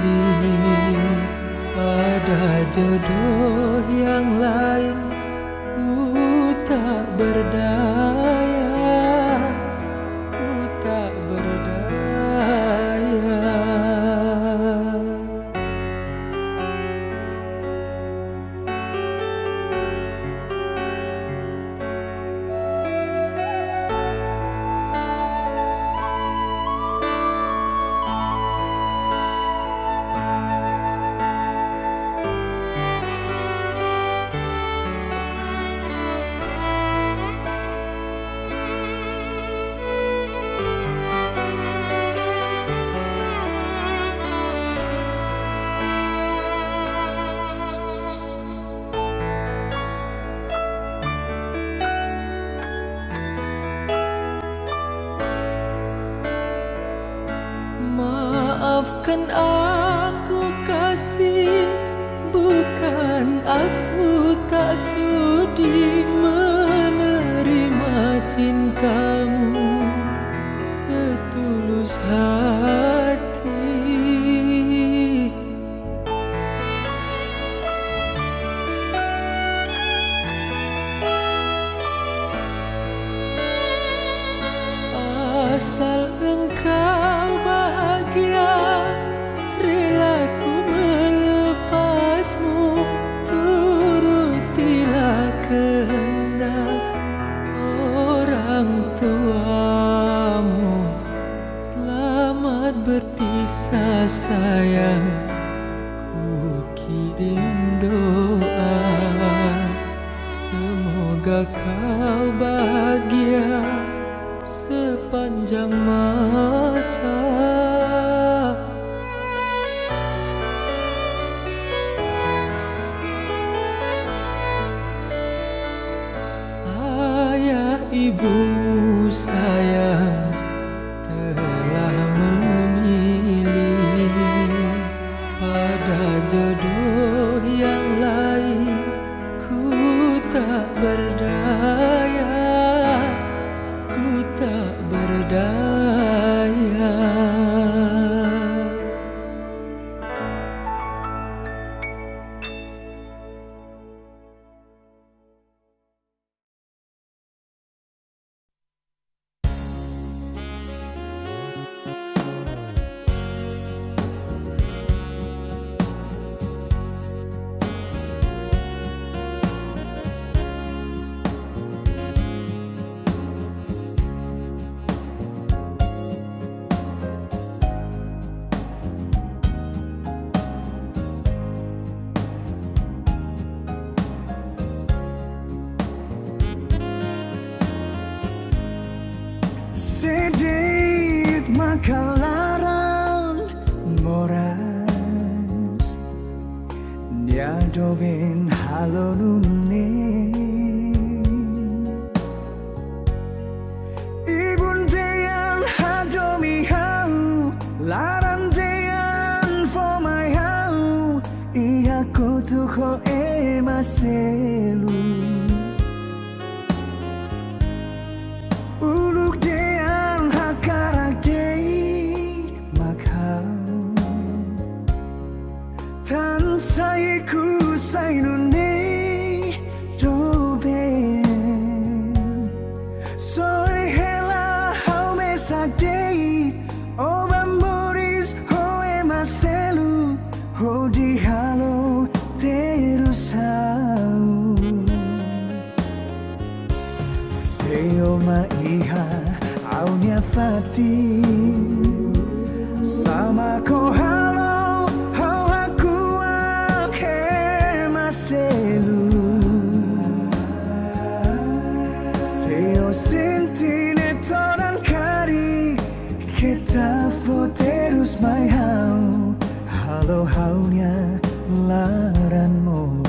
ada jodoh yang lain, ku tak berdaya, ku tak berdaya. akan aku kasih, bukan aku tak sudi menerima cintamu setulus hati. Asal engkau bahagia, rela ku melepasmu, turutilah kehendak orang tuamu. Selamat berpisah sayang, ku kirim doa, semoga kau bahagia sepanjang masa. Ayah ibumu sayang telah memilih pada jodoh yang lain. Ku tak berdaya, ku tak berdaya. Sedikit makalaran moras Nyadobin halonune Ibundean hadomi hau Larandean for my hau Iya kotuho emaselu Uluk dean hakarak dei makhau Tan saiku sainune doben Soy hela hau mesak dei Oban boris hoe maselu Ho di halo terus hau Seoma iha aunya fati Sama ko halo hau aku akhe maselu Seo sentine toran kari Kita terus mai hau Halo haunya laran moras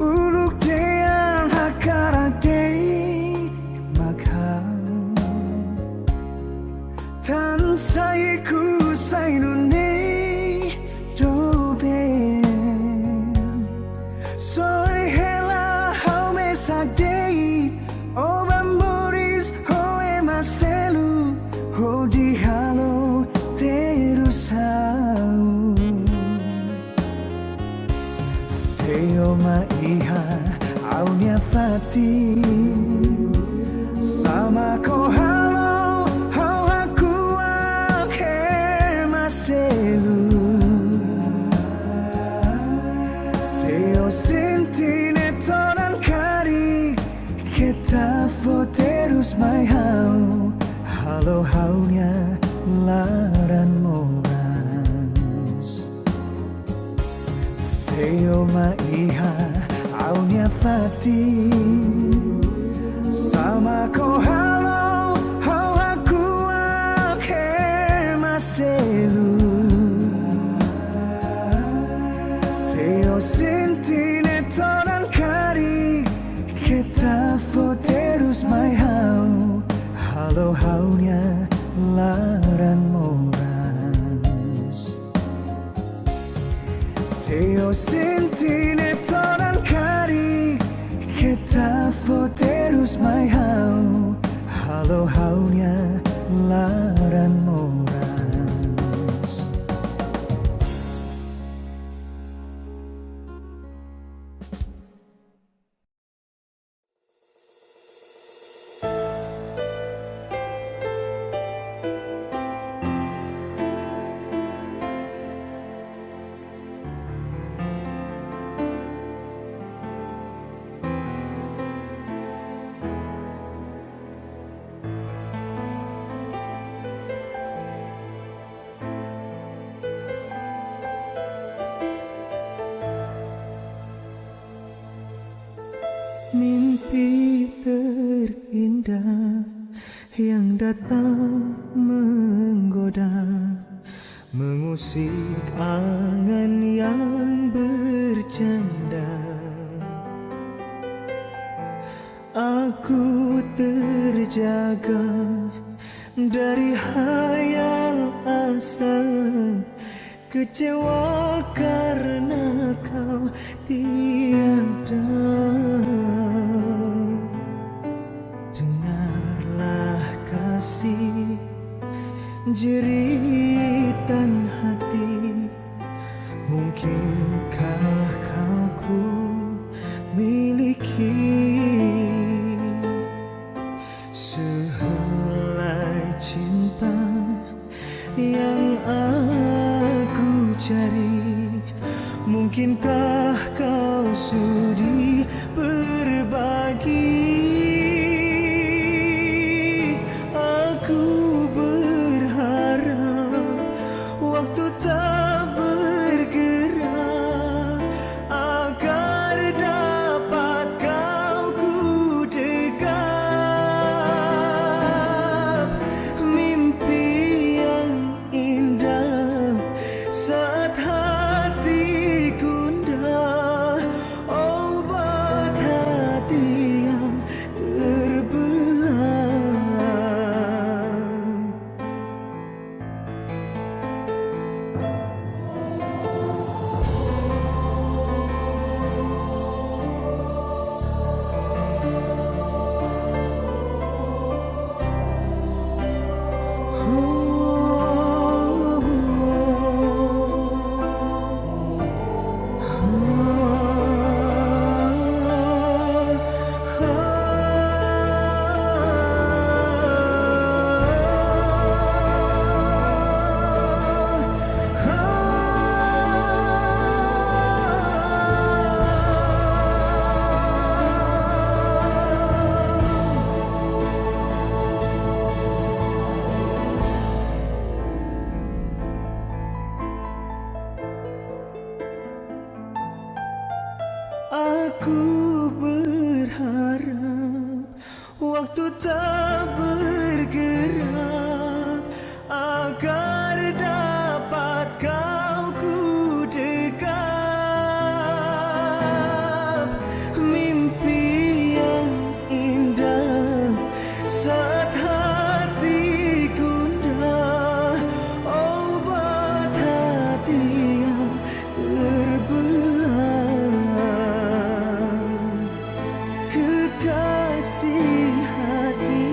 Uluk dean hakarak dei makhau Tan saiku sainune doben Soy hela hau mesak dei Oban boris hoe maselu Ho di halo terus hau Seoma iha aunya fati Sama ko halo hau aku akhe maselu Seo sentine toran kari Kita terus mai hau Halo haunya laran moras Seo maiha aunia fati Sama ko halo hau aku ke maselu Seo sentine tonan kari Kita foterus mai hau Halo haunya laran moras Seo sentine tonan kari Kita foterus mai hau Halo haunya laran moras Mimpi terindah yang datang menggoda Mengusik angan yang bercanda Aku terjaga dari hayal asa Kecewa karena kau tiada Dengarlah kasih jeritan hati Mungkinkah kau ku miliki Sehelai cinta yang aku cari Mungkinkah kau sudi berbagi Aku berharap waktu tak bergerak Agar dapat kau ku dekap Mimpi yang indah saat hati gundah Obat hati yang terbelah Aku berharap waktu tak bergerak Agar dapat kau ku dekap Mimpi yang indah saat hati gundah Obat hati yang terbelah Kekasih hati,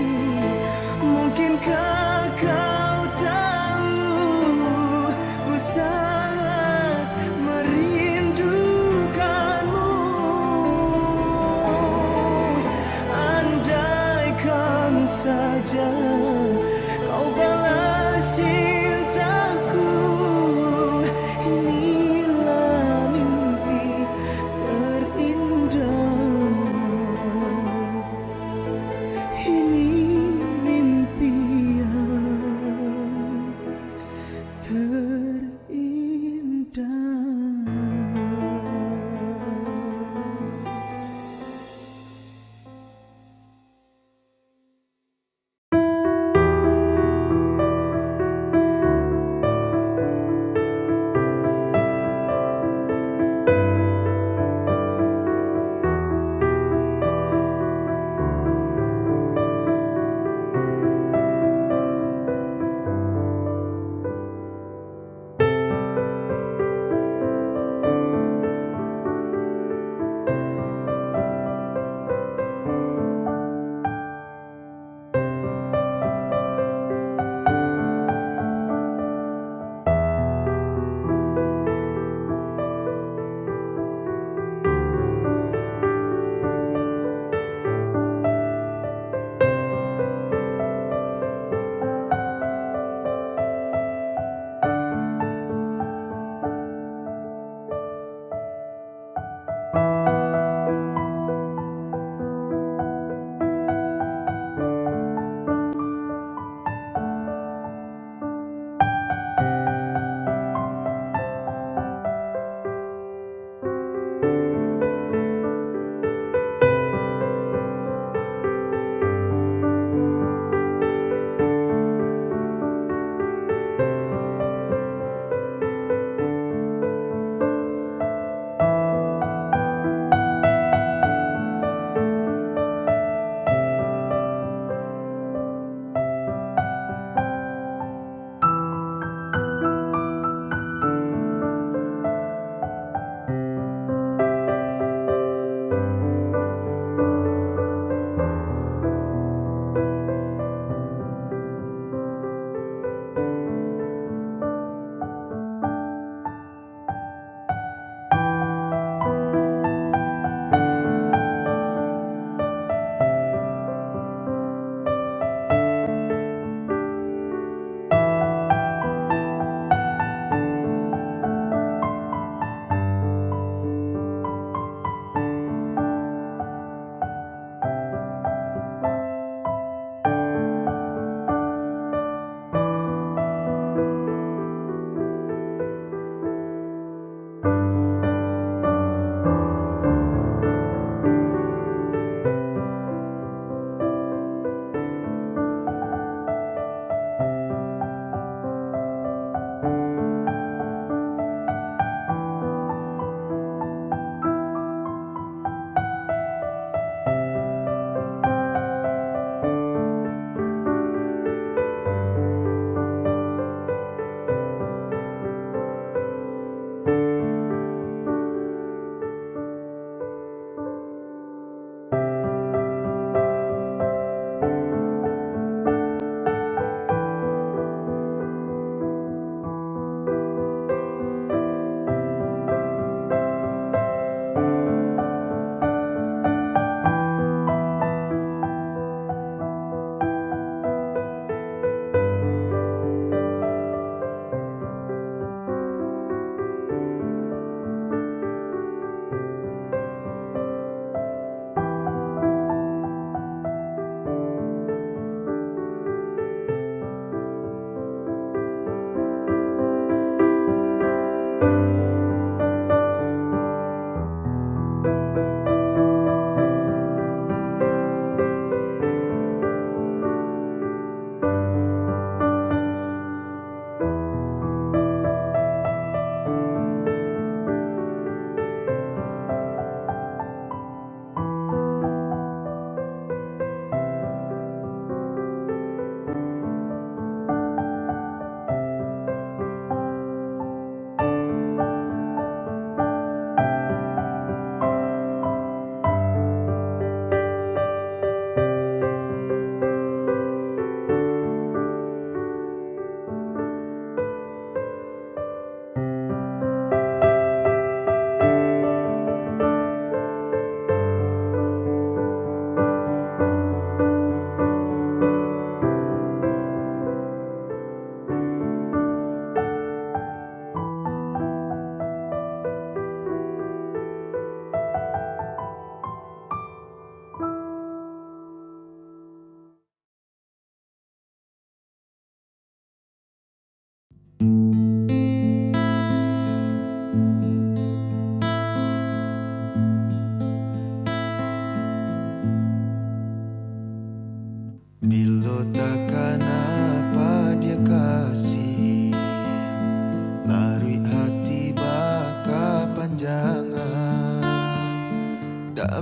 mungkinkah kau tahu ku sangat merindukanmu Andaikan saja kau balas cintaku Inilah mimpi terindah Ini mimpi yang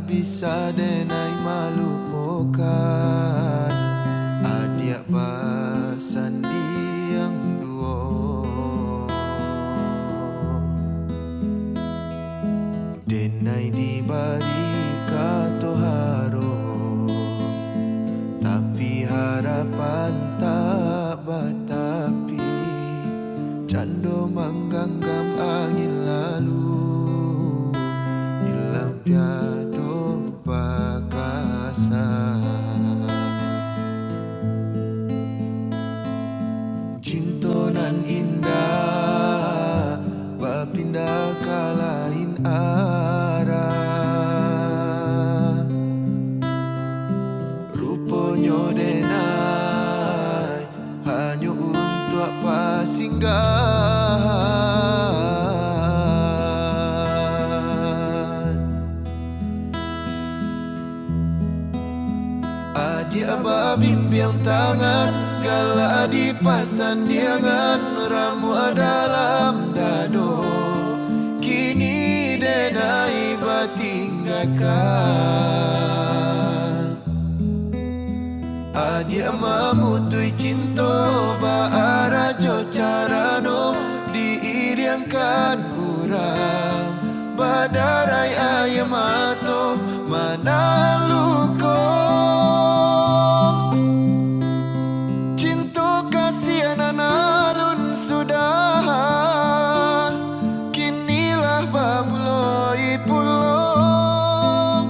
bisa denai malupakan adik pasan diang duo. Denai dibari kato haro, tapi harapan tak batapi. Cando mangganggam angin lalu, hilang tiado bakasa. Cinta nan indah berpindah ke lain arah. Rupanya denai hanya untuk apa singgahan. Adik abah bimbing tangan, gala dipasan diangan, ramu dalam dado. Kini denai batinggakan. Adik mamutui cinta baarajo carano diiriangkan urang. Badarai ayam mato mana luko. Cinta kasihan alun sudah, kinilah bamuloi pulau.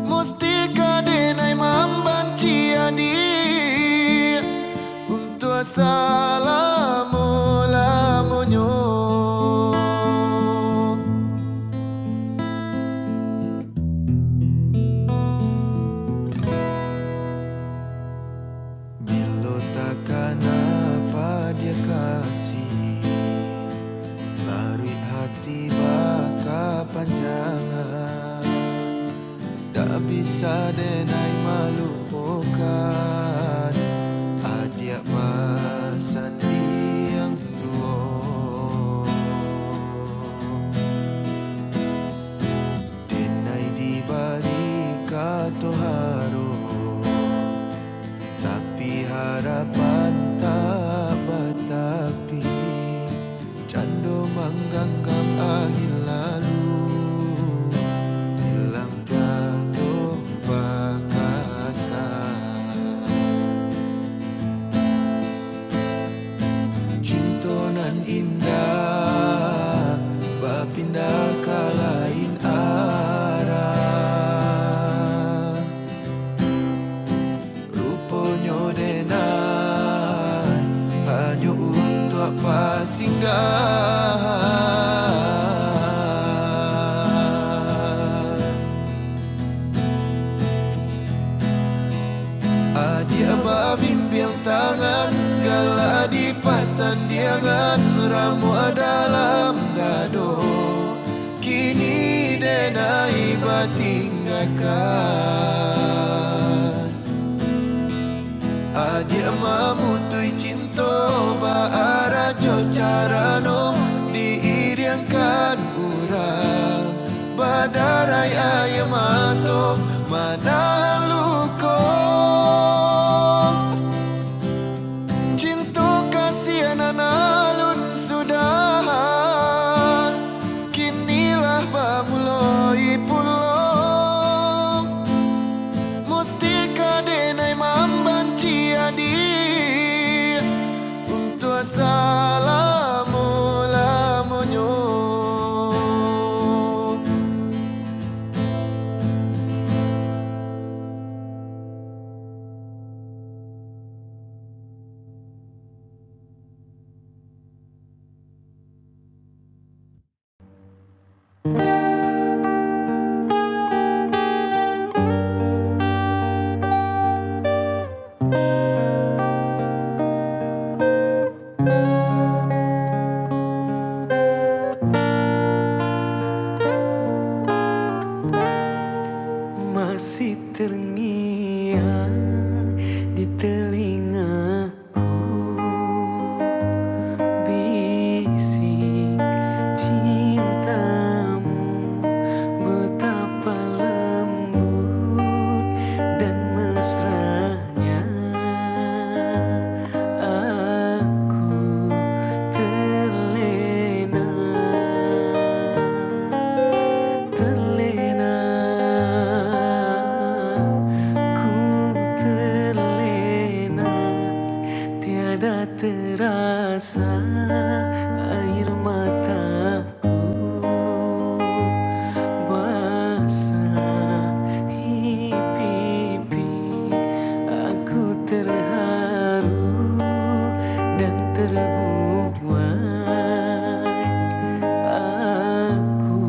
Musti kadenai membanci adik untuk salamu lamunyo. Bilo takkan apa dia kasih, larui hati baka panjangan. Tak bisa denai malupakan adik pasan diang duo. Denai dibari kato haro, tapi harapan tak batapi. Cando mangganggam angin lalu, hilang tiado bakasa. Cinta nan indah berpindah ke lain arah. Rupanya denai hanya untuk apa singgahan. Adik abah bimbing tangan, gala dipasan diangan, ramu dalam dado. Kini denai batinggakan. Adik mamutui cinta baarajo carano diiriangkan urang. Badarai ayam mato mana luko. Cinta kasihan alun sudah, kinilah bamuloi pulau. Musti kadenai membanci adik untuk salamu lamunyo. Masih terngiang di telingaku bisik cintamu betapa terasa air mataku basah pipi. Aku terharu dan terbuai. Aku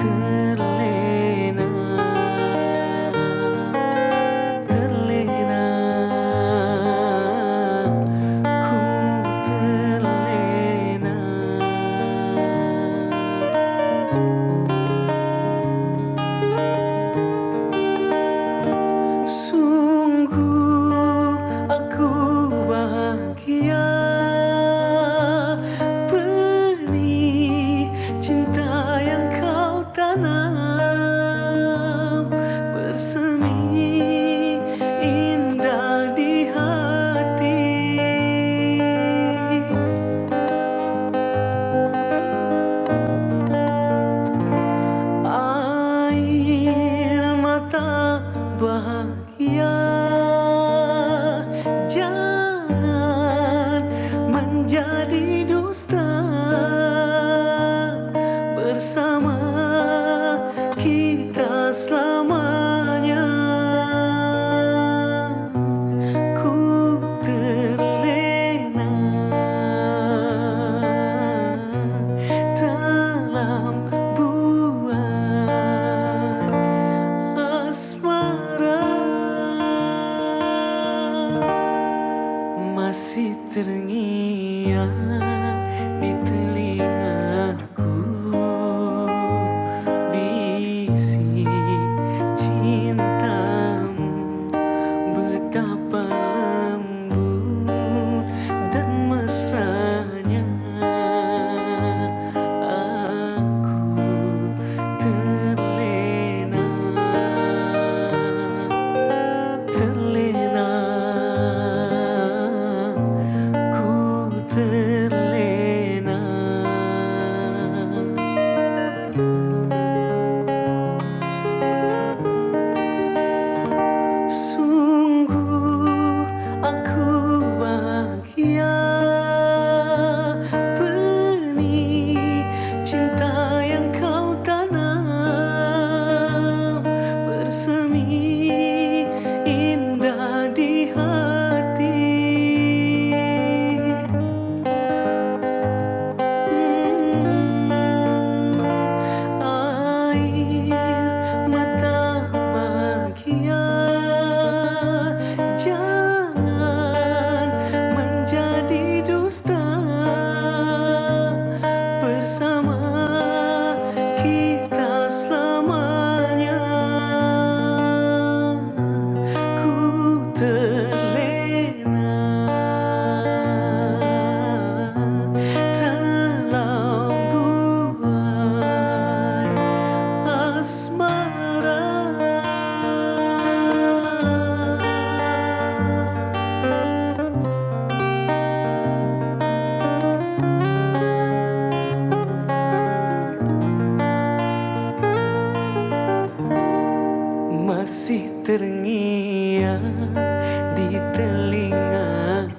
terlena, terlena. Ku terlena. Sungguh aku bahagia, benih cinta yang kau tanam bersemi indah di hati. Air mata bahagia, jangan menjadi dusta. Bersama kita selamanya. Ku terlena dalam buai asmara. Masih terngiang di telingaku bisik cintamu, betapa lembut dan mesranya. Aku terlena, terlena. Ku terlena. Sungguh aku bahagia, benih cinta yang kau tanam bersemi indah di hati. Air mata bahagia, jangan menjadi dusta. Bersama kita selamanya. Ku terlena dalam buai asmara. Masih terngiang di telingaku